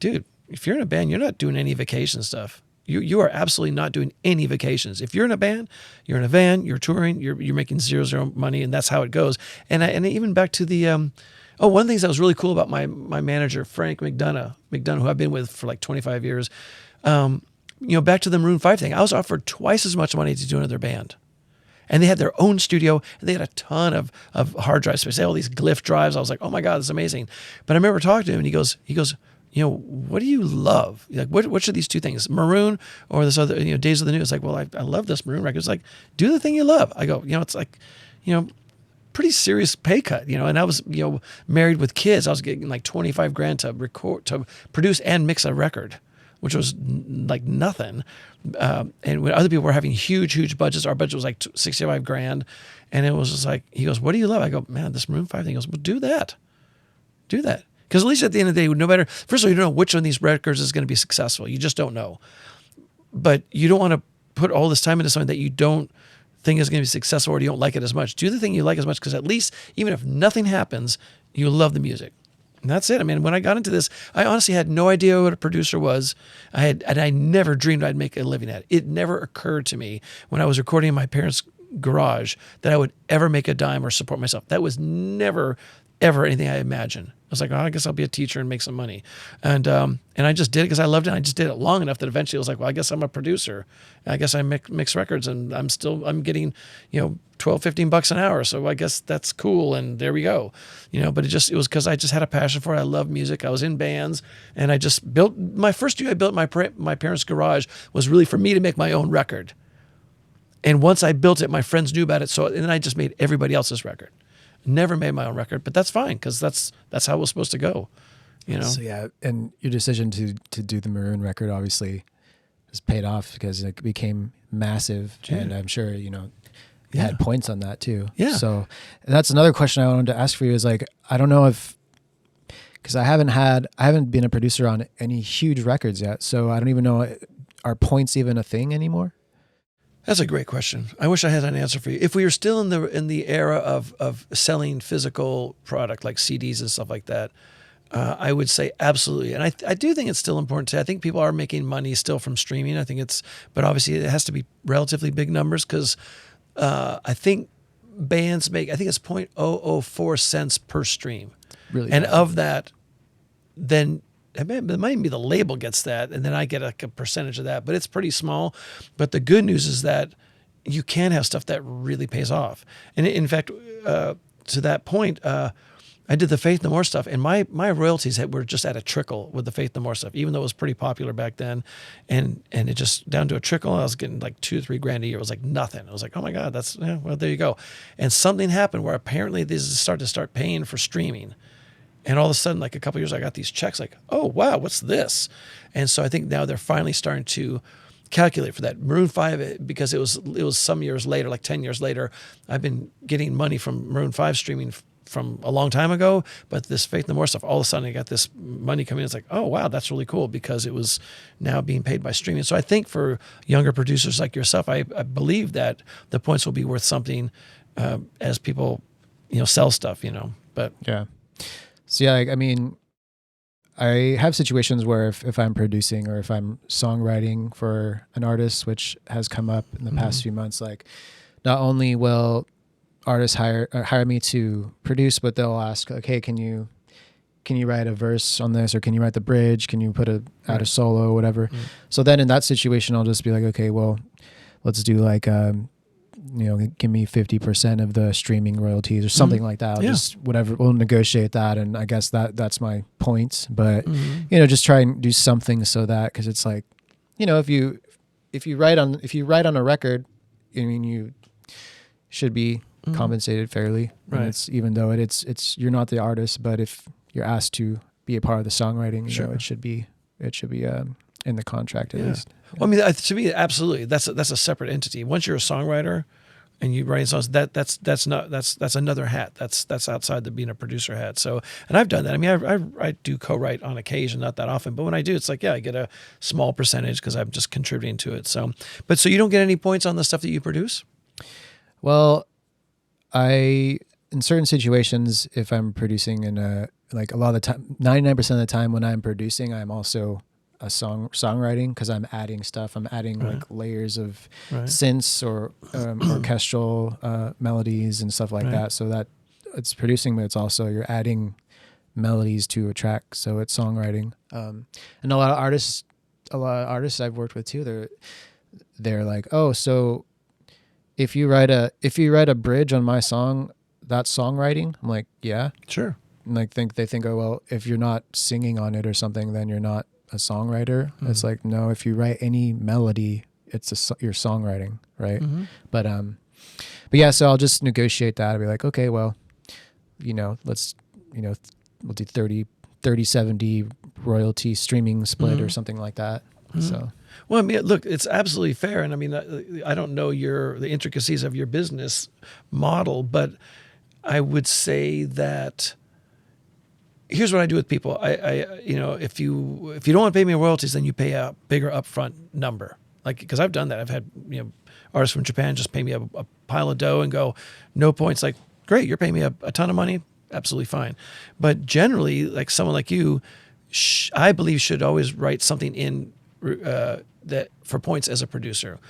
Speaker 2: dude, if you're in a band, you're not doing any vacation stuff. You are absolutely not doing any vacations. If you're in a band, you're in a van, you're touring, you're making zero money, and that's how it goes. And even back to the one of the things that was really cool about my manager, Frank McDonough, who I've been with for like 25 years. Back to the Maroon 5 thing, I was offered twice as much money to do another band. And they had their own studio, and they had a ton of hard drive space. They had all these Glyph drives. I was like, oh my God, this is amazing. But I remember talking to him, and he goes, what do you love? Like, which of these two things, Maroon or this other, Days of the New? It's like, well, I love this Maroon record. It's like, do the thing you love. I go, it's like, pretty serious pay cut, and I was, married with kids. I was getting like $25,000 to produce and mix a record, which was like nothing. And when other people were having huge budgets, our budget was like $65,000. And it was just like, he goes, what do you love? I go, man, this Maroon 5 thing. He goes, well, do that. Because at least at the end of the day, no matter, first of all, you don't know which one of these records is going to be successful. You just don't know. But you don't want to put all this time into something that you don't think is going to be successful, or you don't like it as much. Do the thing you like as much, because at least, even if nothing happens, you love the music. And that's it. I mean, when I got into this, I honestly had no idea what a producer was. I never dreamed I'd make a living at it. It never occurred to me when I was recording in my parents' garage that I would ever make a dime or support myself. That was never, ever anything I imagined. I was like, oh, I guess I'll be a teacher and make some money. And I just did it because I loved it. And I just did it long enough that eventually I was like, well, I guess I'm a producer. I guess I mix records, and I'm getting, $12, $15 an hour. So I guess that's cool. And there we go. But it was because I just had a passion for it. I love music. I was in bands, and I just built my first studio. I built my parents' garage was really for me to make my own record. And once I built it, my friends knew about it. And then I just made everybody else's record. Never made my own record, but that's fine, because that's how it was supposed to go, So
Speaker 1: yeah, and your decision to do the Maroon record obviously has paid off, because it became massive, and I'm sure you had points on that too.
Speaker 2: Yeah.
Speaker 1: So that's another question I wanted to ask for you is like, I don't know if, because I haven't been a producer on any huge records yet, so I don't even know, are points even a thing anymore?
Speaker 2: That's a great question. I wish I had an answer for you. If we were still in the era of selling physical product like CDs and stuff like that, I would say absolutely. And I do think it's still important I think people are making money still from streaming. But obviously it has to be relatively big numbers, because I think bands make, I think it's 0.004 cents per stream.
Speaker 1: Really?
Speaker 2: And of that, then it might be the label gets that, and then I get a percentage of that, but it's pretty small. But the good news is that you can have stuff that really pays off. And in fact, to that point, I did the Faith No More stuff, and my royalties were just at a trickle with the Faith No More stuff, even though it was pretty popular back then. And it just down to a trickle. I was getting like $2-3 a year. It was like nothing. I was like, oh my God, well, there you go. And something happened where apparently these start paying for streaming. And all of a sudden, like a couple of years, I got these checks like, oh, wow, what's this? And so I think now they're finally starting to calculate for that. Maroon 5, because it was some years later, like 10 years later, I've been getting money from Maroon 5 streaming from a long time ago. But this Faith No More stuff, all of a sudden I got this money coming in. It's like, oh, wow, that's really cool, because it was now being paid by streaming. So I think for younger producers like yourself, I believe that the points will be worth something. as people, sell stuff, but
Speaker 1: Yeah. So yeah, I mean, I have situations where if I'm producing or if I'm songwriting for an artist, which has come up in the past few months, like not only will artists hire me to produce, but they'll ask like, hey, can you write a verse on this, or can you write the bridge? Can you add a solo, whatever? So then in that situation, I'll just be like, okay, well, let's do like, give me 50% of the streaming royalties or something like that. I'll just whatever, we'll negotiate that. And I guess that's my point, but just try and do something so that, cause it's like, if you write on a record, I mean, you should be compensated fairly.
Speaker 2: Right.
Speaker 1: And it's, even though it's, you're not the artist, but if you're asked to be a part of the songwriting, it should be in the contract at least.
Speaker 2: Well, I mean, to me, absolutely, that's a separate entity. Once you're a songwriter and you write songs, that's another hat. That's outside the being a producer hat. So, and I've done that. I mean, I do co-write on occasion, not that often, but when I do, it's like, I get a small percentage because I'm just contributing to it. So, so you don't get any points on the stuff that you produce?
Speaker 1: Well, in certain situations, if I'm producing like a lot of the time, 99% of the time when I'm producing, I'm also a songwriting, because I'm adding stuff. I'm adding like layers of synths or orchestral melodies and stuff like that. So that it's producing, but it's also you're adding melodies to a track. So it's songwriting. And a lot of artists I've worked with too, they're like, oh, so if you write a bridge on my song, that's songwriting. I'm like, yeah,
Speaker 2: sure.
Speaker 1: And like they think, oh, well, if you're not singing on it or something, then you're not a songwriter. It's like, no, if you write any melody, you're songwriting, right? But yeah, so I'll just negotiate that. I'll be like, okay, well, let's, we'll do 30-70 royalty streaming split or something like that. So.
Speaker 2: Well, I mean, look, it's absolutely fair. And I mean, I don't know the intricacies of your business model, but I would say that here's what I do with people. If you don't want to pay me royalties, then you pay a bigger upfront number. Like, because I've done that. I've had, artists from Japan just pay me a pile of dough and go, no points. Like, great, you're paying me a ton of money. Absolutely fine. But generally, like someone like you, I believe should always write something in that for points as a producer.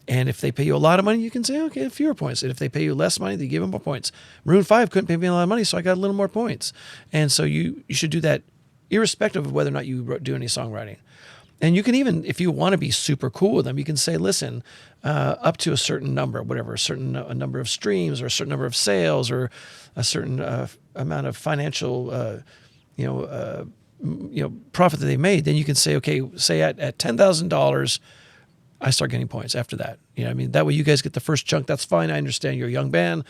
Speaker 2: And if they pay you a lot of money, you can say, okay, fewer points. And if they pay you less money, they give them more points. Maroon 5 couldn't pay me a lot of money, so I got a little more points. And so you should do that irrespective of whether or not you do any songwriting. And you can even, if you want to be super cool with them, you can say, listen, up to a certain number, whatever, a number of streams or a certain number of sales or a certain amount of financial, profit that they made, then you can say, okay, say at $10,000, I start getting points after that. I mean, that way you guys get the first chunk. That's fine. I understand you're a young band,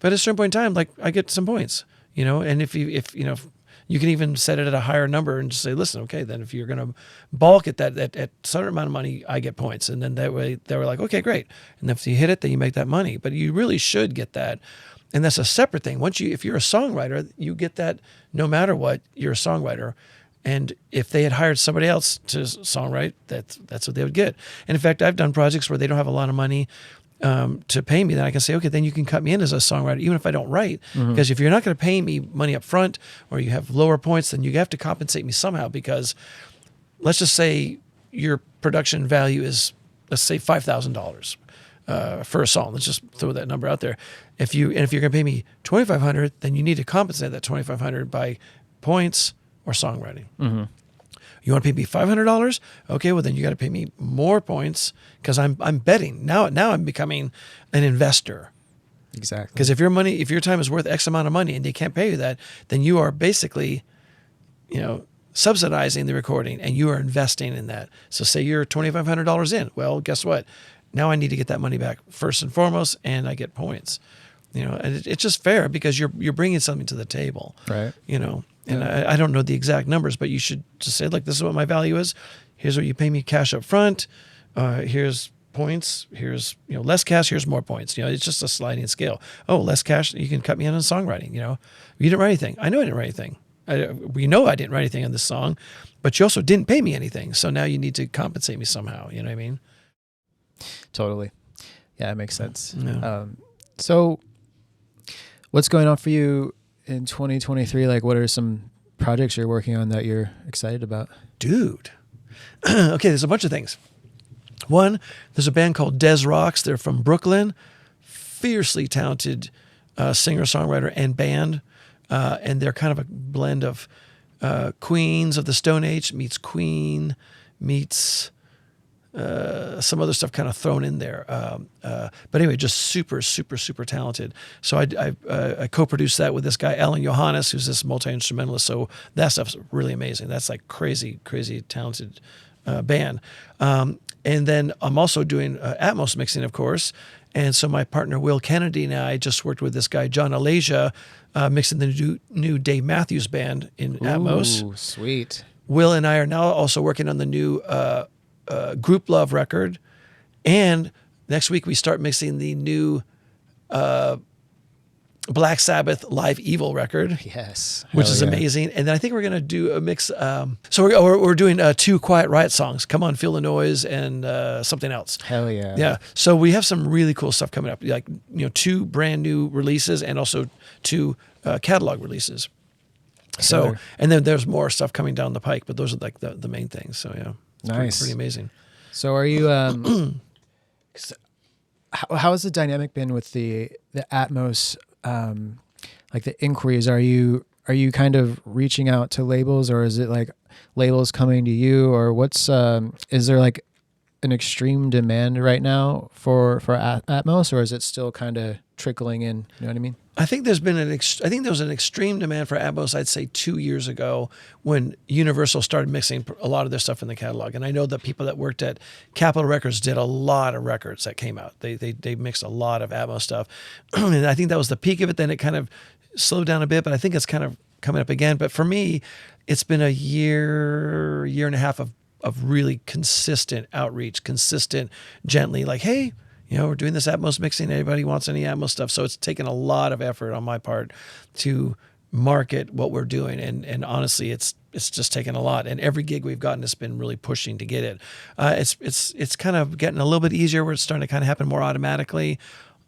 Speaker 2: but at a certain point in time, like I get some points, and if you can even set it at a higher number and just say, listen, okay, then if you're going to bulk at that certain amount of money, I get points. And then that way they were like, okay, great. And if you hit it, then you make that money, but you really should get that. And that's a separate thing. If you're a songwriter, you get that no matter what, you're a songwriter. And if they had hired somebody else to songwrite, that's what they would get. And in fact, I've done projects where they don't have a lot of money to pay me. Then I can say, okay, then you can cut me in as a songwriter, even if I don't write. Because if you're not going to pay me money up front, or you have lower points, then you have to compensate me somehow. Because let's just say your production value is, let's say $5,000 for a song. Let's just throw that number out there. If you're going to pay me $2,500, then you need to compensate that $2,500 by points or songwriting. You want to pay me $500? Okay, well then you got to pay me more points because I'm betting. Now I'm becoming an investor.
Speaker 1: Exactly.
Speaker 2: Because if your time is worth X amount of money and they can't pay you that, then you are basically, subsidizing the recording and you are investing in that. So say you're $2,500 in. Well, guess what? Now I need to get that money back first and foremost, and I get points. And it's just fair because you're bringing something to the table.
Speaker 1: Right.
Speaker 2: And I don't know the exact numbers, but you should just say, like, this is what my value is. Here's what you pay me cash up front. Here's points. Here's, less cash. Here's more points. It's just a sliding scale. Oh, less cash. You can cut me in on songwriting. You didn't write anything. I know I didn't write anything. We know I didn't write anything on this song, but you also didn't pay me anything. So now you need to compensate me somehow. You know what I mean?
Speaker 1: Totally. Yeah, it makes sense.
Speaker 2: Yeah.
Speaker 1: So what's going on for you in 2023? Like, what are some projects you're working on that you're excited about?
Speaker 2: Dude. Okay, there's a bunch of things. One, there's a band called Des Rocks. They're from Brooklyn. Fiercely talented singer-songwriter and band. And they're kind of a blend of Queens of the Stone Age meets Queen meets some other stuff kind of thrown in there. But anyway, just super, super, super talented. So I co-produced that with this guy, Alan Johannes, who's this multi-instrumentalist. So that stuff's really amazing. That's like crazy, crazy talented band. And then I'm also doing Atmos mixing, of course. And so my partner, Will Kennedy, and I just worked with this guy, John Alasia, mixing the new Dave Matthews Band in Atmos.
Speaker 1: Ooh, sweet.
Speaker 2: Will and I are now also working on the new Group Love record. And next week we start mixing the new Black Sabbath Live Evil record.
Speaker 1: Yes.
Speaker 2: Which is
Speaker 1: yeah.
Speaker 2: amazing. And then I think we're going to do a mix. So we're doing 2 Quiet Riot songs, Come On, Feel the Noise, and something else.
Speaker 1: Hell yeah.
Speaker 2: Yeah. So we have some really cool stuff coming up, like 2 brand new releases and also 2 catalog releases. So, and then there's more stuff coming down the pike, but those are like the main things. So yeah, it's
Speaker 1: nice.
Speaker 2: pretty amazing.
Speaker 1: So are you, how has the dynamic been with the Atmos, like the inquiries? Are you kind of reaching out to labels, or is it like labels coming to you, or what's, is there like an extreme demand right now for Atmos, or is it still kind of trickling in? You know what I mean?
Speaker 2: I think there's been I think there was an extreme demand for Atmos, I'd say 2 years ago, when Universal started mixing a lot of their stuff in the catalog. And I know that people that worked at Capitol Records did a lot of records that came out. They mixed a lot of Atmos stuff. And I think that was the peak of it. Then it kind of slowed down a bit, but I think it's kind of coming up again. But for me, it's been a year and a half of really consistent outreach, consistent, gently, like, hey, we're doing this Atmos mixing. Anybody wants any Atmos stuff? So it's taken a lot of effort on my part to market what we're doing. And honestly, it's just taken a lot. And every gig we've gotten has been really pushing to get it. It's kind of getting a little bit easier where it's starting to kind of happen more automatically.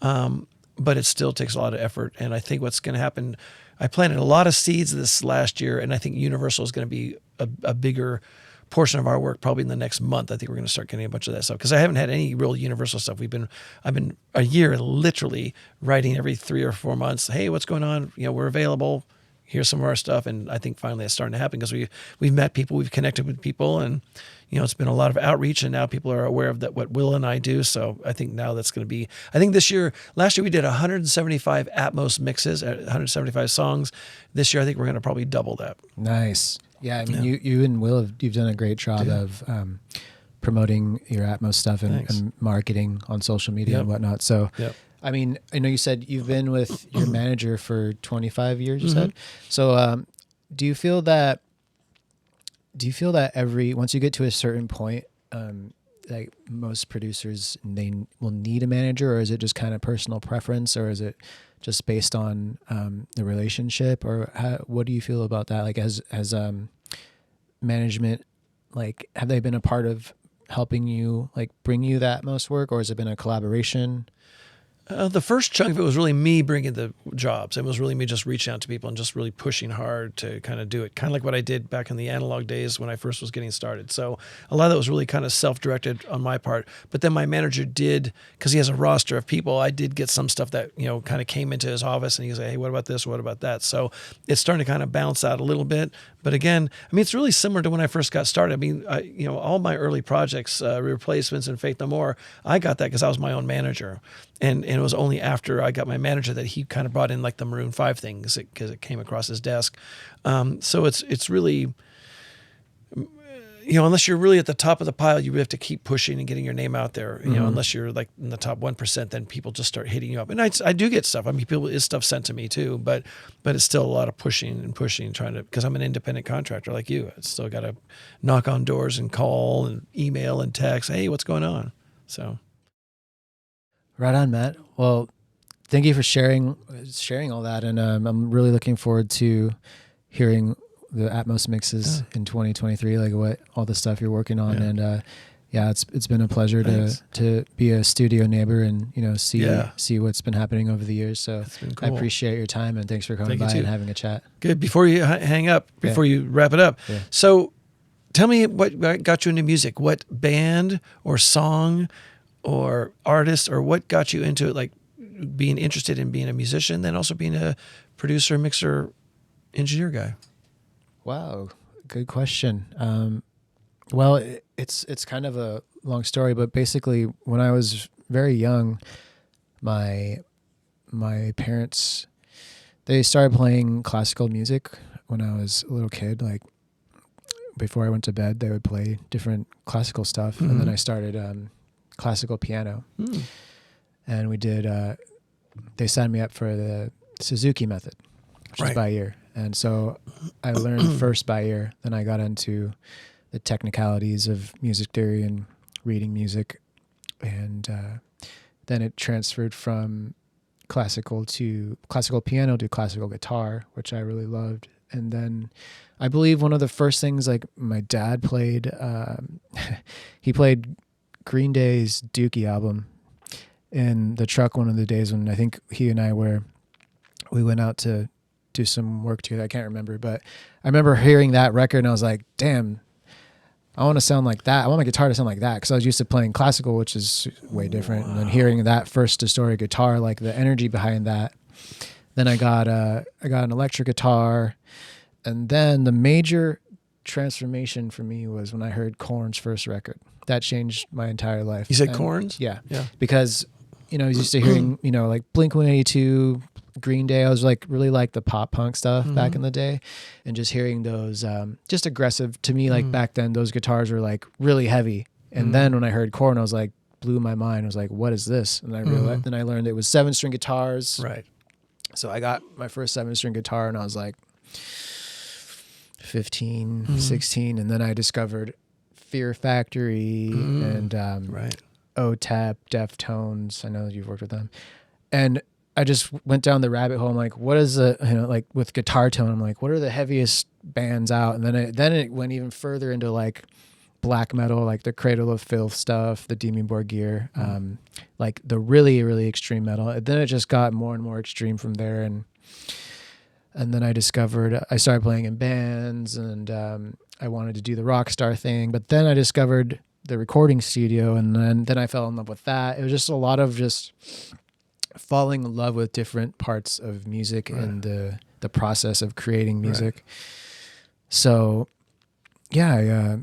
Speaker 2: But it still takes a lot of effort. And I think what's going to happen, I planted a lot of seeds this last year, and I think Universal is going to be a bigger portion of our work probably in the next month. I think we're going to start getting a bunch of that stuff because I haven't had any real Universal stuff. I've been a year literally writing every 3 or 4 months. Hey, what's going on? We're available. Here's some of our stuff. And I think finally it's starting to happen because we've met people, we've connected with people, and it's been a lot of outreach, and now people are aware of that, what Will and I do. So I think now that's going to be, I think last year we did 175 Atmos mixes, 175 songs. This year I think we're going to probably double that.
Speaker 1: Nice. Yeah, I mean, you and Will, you've done a great job of promoting your Atmos stuff and marketing on social media and whatnot. So, I mean, I know you said you've been with your manager for 25 years, you said. So, do you feel that once you get to a certain point, like most producers, they will need a manager, or is it just kind of personal preference, or is it just based on the relationship, or what do you feel about that? Like, as management, like, have they been a part of helping you, like, bring you that most work, or has it been a collaboration?
Speaker 2: The first chunk of it was really me bringing the jobs. It was really me just reaching out to people and just really pushing hard to kind of do it. Kind of like what I did back in the analog days when I first was getting started. So a lot of that was really kind of self-directed on my part. But then my manager did, because he has a roster of people, I did get some stuff that, kind of came into his office, and he was like, hey, what about this? What about that? So it's starting to kind of bounce out a little bit. But again, I mean, it's really similar to when I first got started. I mean, all my early projects, Replacements and Faith No More, I got that because I was my own manager. And it was only after I got my manager that he kind of brought in like the Maroon 5 things because it came across his desk. So it's really, unless you're really at the top of the pile, you have to keep pushing and getting your name out there. Unless you're like in the top 1%, then people just start hitting you up. And I do get stuff. I mean, is stuff sent to me too, but it's still a lot of pushing, trying to, because I'm an independent contractor like you. I still got to knock on doors and call and email and text. Hey, what's going on? So.
Speaker 1: Right on, Matt. Well, thank you for sharing all that, and I'm really looking forward to hearing the Atmos mixes in 2023, like what all the stuff you're working on, and Yeah, it's been a pleasure
Speaker 2: Thanks.
Speaker 1: to be a studio neighbor and see
Speaker 2: Yeah.
Speaker 1: see what's been happening over the years. So
Speaker 2: It's been
Speaker 1: I
Speaker 2: cool.
Speaker 1: appreciate your time and thanks for coming
Speaker 2: Thank you
Speaker 1: by
Speaker 2: too.
Speaker 1: and having a chat.
Speaker 2: Good. Before you hang up, before you wrap it up,
Speaker 1: Yeah.
Speaker 2: so tell me what got you into music. What band or song or artist or what got you into it? Like being interested in being a musician, then also being a producer, mixer, engineer guy.
Speaker 1: Wow, good question. Well, it's kind of a long story, but basically, when I was very young, my parents, they started playing classical music when I was a little kid. Like before I went to bed, they would play different classical stuff, and then I started classical piano, and we did. They signed me up for the Suzuki method, which is by ear, and so I learned first by ear. Then I got into the technicalities of music theory and reading music, and then it transferred from classical piano to classical guitar, which I really loved. And then I believe one of the first things, like my dad played, he played Green Day's Dookie album in the truck one of the days when I think he and we went out to do some work together. I can't remember, but I remember hearing that record and I was like, damn, I want to sound like that. I want my guitar to sound like that, because I was used to playing classical, which is way different. And then hearing that first distorted guitar, like the energy behind that. Then I got an electric guitar, and then the major transformation for me was when I heard Korn's first record. That changed my entire life.
Speaker 2: You said Korn's?
Speaker 1: Yeah, because I was used to hearing like Blink-182, Green Day. I was really like the pop punk stuff back in the day, and just hearing those just aggressive to me, like back then those guitars were like really heavy. And then when I heard Korn, I was like, blew my mind. I was like, what is this? And I realized, then I learned it was 7-string guitars.
Speaker 2: Right.
Speaker 1: So I got my first 7-string guitar and I was like 15, 16, and then I discovered Fear Factory and OTEP, Deftones. I know you've worked with them. And I just went down the rabbit hole. I'm like, what is like with guitar tone? I'm like, what are the heaviest bands out? And then it went even further into like black metal, like the Cradle of Filth stuff, the Demon Borgir, like the really, really extreme metal. And then it just got more and more extreme from there. And then I started playing in bands, and I wanted to do the rock star thing. But then I discovered the recording studio, and then I fell in love with that. It was just a lot of just falling in love with different parts of music and the process of creating music. So yeah,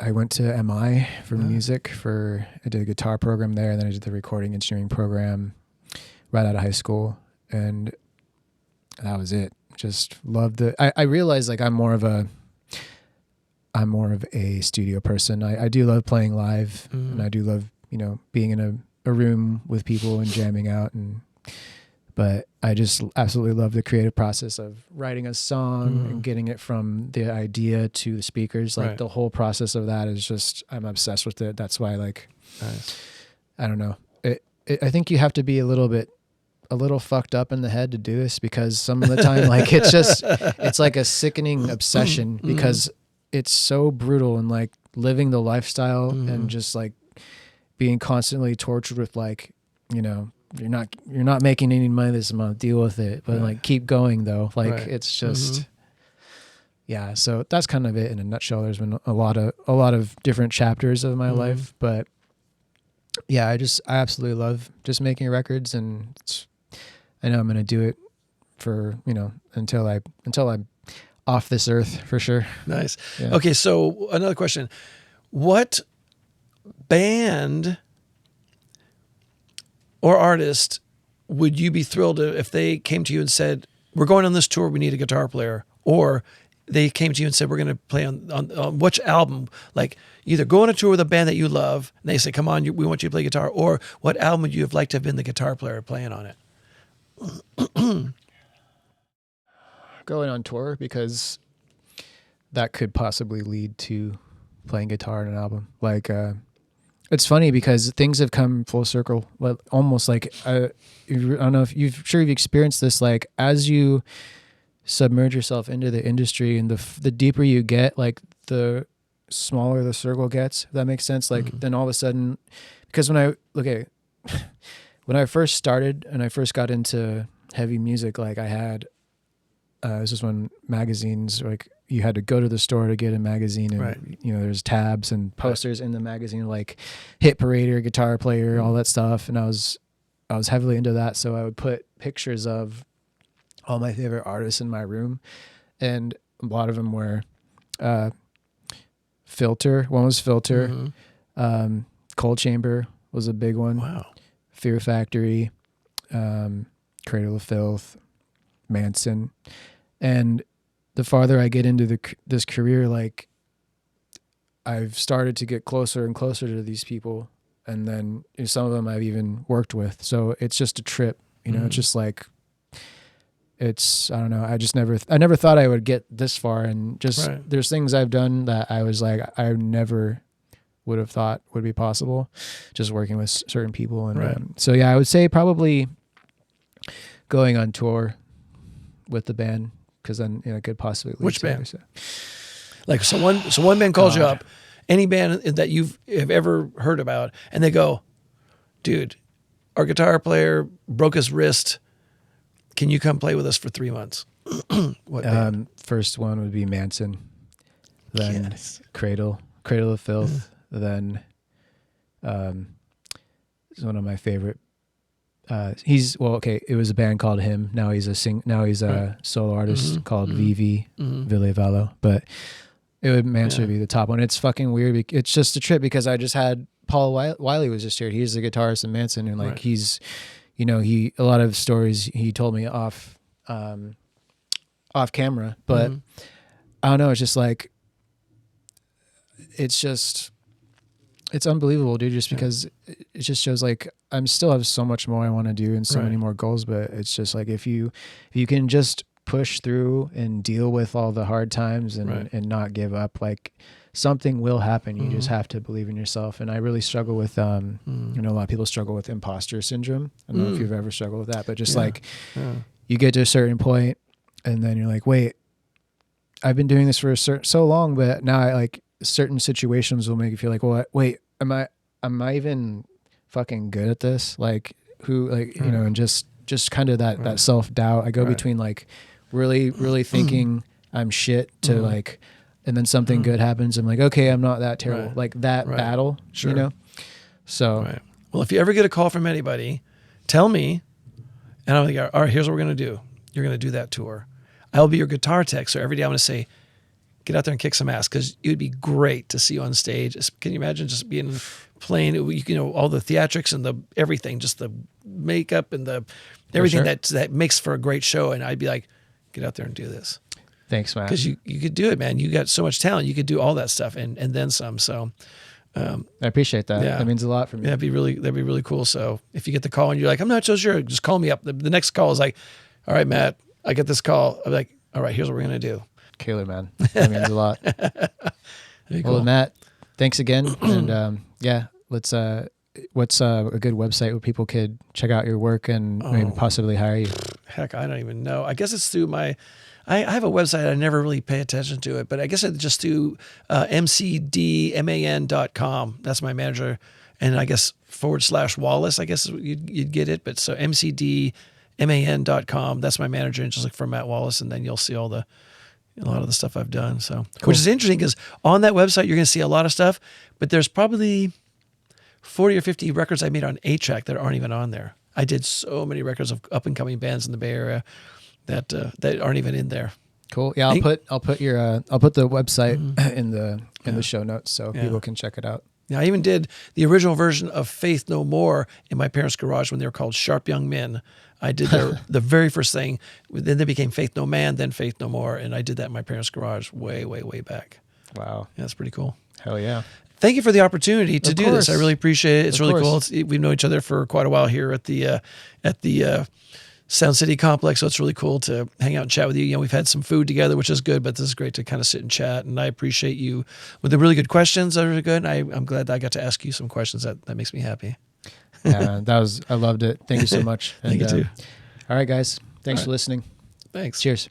Speaker 1: I went to MI for music I did a guitar program there, and then I did the recording engineering program right out of high school, and that was it. Just loved it. I realized like I'm more of a studio person. I do love playing live, and I do love being in a room with people and jamming out, but I just absolutely love the creative process of writing a song and getting it from the idea to the speakers. Like the whole process of that is just, I'm obsessed with it. That's why I don't know. I think you have to be a little fucked up in the head to do this, because some of the time, like it's like a sickening obsession, because it's so brutal, and like living the lifestyle and just like being constantly tortured with like, you're not making any money this month, deal with it, but like keep going though. Like it's just, yeah. So that's kind of it in a nutshell. There's been a lot of different chapters of my life, but yeah, I absolutely love just making records, and I know I'm going to do it for, until I'm off this earth for sure.
Speaker 2: Nice.
Speaker 1: Yeah.
Speaker 2: Okay. So another question, what band or artist would you be thrilled if they came to you and said, we're going on this tour, we need a guitar player, or they came to you and said, we're going to play on which album, like either go on a tour with a band that you love and they say, come on, we want you to play guitar, or what album would you have liked to have been the guitar player playing on it?
Speaker 1: Going on tour, because that could possibly lead to playing guitar in an album. Like, it's funny because things have come full circle, almost like, I don't know if you've experienced this, like as you submerge yourself into the industry and the deeper you get, like the smaller the circle gets, if that makes sense. Like then all of a sudden, because when I first started and I first got into heavy music, like I had, this is when magazines, like you had to go to the store to get a magazine, and there's tabs and posters in the magazine, like Hit Parader, Guitar Player, all that stuff. And I was heavily into that. So I would put pictures of all my favorite artists in my room, and a lot of them were Filter. One was Filter. Cold Chamber was a big one.
Speaker 2: Wow.
Speaker 1: Fear Factory, Cradle of Filth, Manson. And the farther I get into this career, like I've started to get closer and closer to these people. And then some of them I've even worked with. So it's just a trip, it's just like, I don't know. I never thought I would get this far. And just, there's things I've done that I was like, I never would have thought would be possible, just working with certain people. And so, yeah, I would say probably going on tour with the band, because then I could possibly leave.
Speaker 2: Which band? Like so one band calls you up, any band that you've ever heard about, and they go, dude, our guitar player broke his wrist. Can you come play with us for 3 months? What band?
Speaker 1: First one would be Manson, then Cradle of Filth. Then is one of my favorite. It was a band called Him. Now he's a solo artist called Vivi Villevalo. But Manson would be the top one. It's fucking weird. It's just a trip because I just had Paul Wiley was just here. He's the guitarist in Manson, and like he's, a lot of stories he told me off camera. But I don't know. It's just like it's unbelievable, dude, just because it just shows like I still have so much more I want to do and so many more goals, but it's just like if you can just push through and deal with all the hard times and not give up, like something will happen. You just have to believe in yourself. And I really struggle with, a lot of people struggle with imposter syndrome. I don't know if you've ever struggled with that, but just you get to a certain point and then you're like, wait, I've been doing this for so long, but now I like, certain situations will make you feel like, well, wait, am I even fucking good at this? Like and just kind of that self-doubt. I go between like really, really thinking I'm shit to like, and then something good happens. I'm like, okay, I'm not that terrible. Like that battle, So,
Speaker 2: well, if you ever get a call from anybody, tell me, and I'm like, all right, here's what we're going to do. You're going to do that tour. I'll be your guitar tech. So every day I'm going to say, get out there and kick some ass, because it would be great to see you on stage. Can you imagine just playing, all the theatrics and the everything, just the makeup and the everything that makes for a great show. And I'd be like, get out there and do this.
Speaker 1: Thanks, man.
Speaker 2: Because you could do it, man. You got so much talent. You could do all that stuff and then some. So
Speaker 1: I appreciate that. Yeah. That means a lot for me.
Speaker 2: That'd be really cool. So if you get the call and you're like, I'm not so sure, just call me up. The next call is like, all right, Matt, I get this call. I'm like, all right, here's what we're going to do.
Speaker 1: Killer, man. That means a lot. Well, Matt, thanks again. And let's what's a good website where people could check out your work and maybe possibly hire you?
Speaker 2: Heck, I don't even know. I guess it's through I have a website. I never really pay attention to it, but I guess it's just through mcdman.com. That's my manager. And I guess /Wallace, I guess you'd get it. But so mcdman.com, that's my manager. And just look for Matt Wallace, and then you'll see a lot of the stuff I've done. So, cool. Which is interesting because on that website, you're going to see a lot of stuff, but there's probably 40 or 50 records I made on 8-track that aren't even on there. I did so many records of up and coming bands in the Bay Area that aren't even in there.
Speaker 1: Cool. Yeah. I'll put the website in the show notes so people can check it out.
Speaker 2: Yeah. I even did the original version of Faith No More in my parents' garage when they were called Sharp Young Men. I did the very first thing. Then they became Faith No Man, then Faith No More. And I did that in my parents' garage way, way, way back.
Speaker 1: Wow.
Speaker 2: Yeah, that's pretty cool.
Speaker 1: Hell yeah.
Speaker 2: Thank you for the opportunity to do this. I really appreciate it. It's really cool. We've known each other for quite a while here at the Sound City complex. So it's really cool to hang out and chat with you. We've had some food together, which is good, but this is great to kind of sit and chat. And I appreciate you with the really good questions that are good. And I'm glad that I got to ask you some questions. That makes me happy.
Speaker 1: Yeah, I loved it. Thank you so much.
Speaker 2: Thank you too.
Speaker 1: All right, guys. Thanks for listening.
Speaker 2: Thanks.
Speaker 1: Cheers.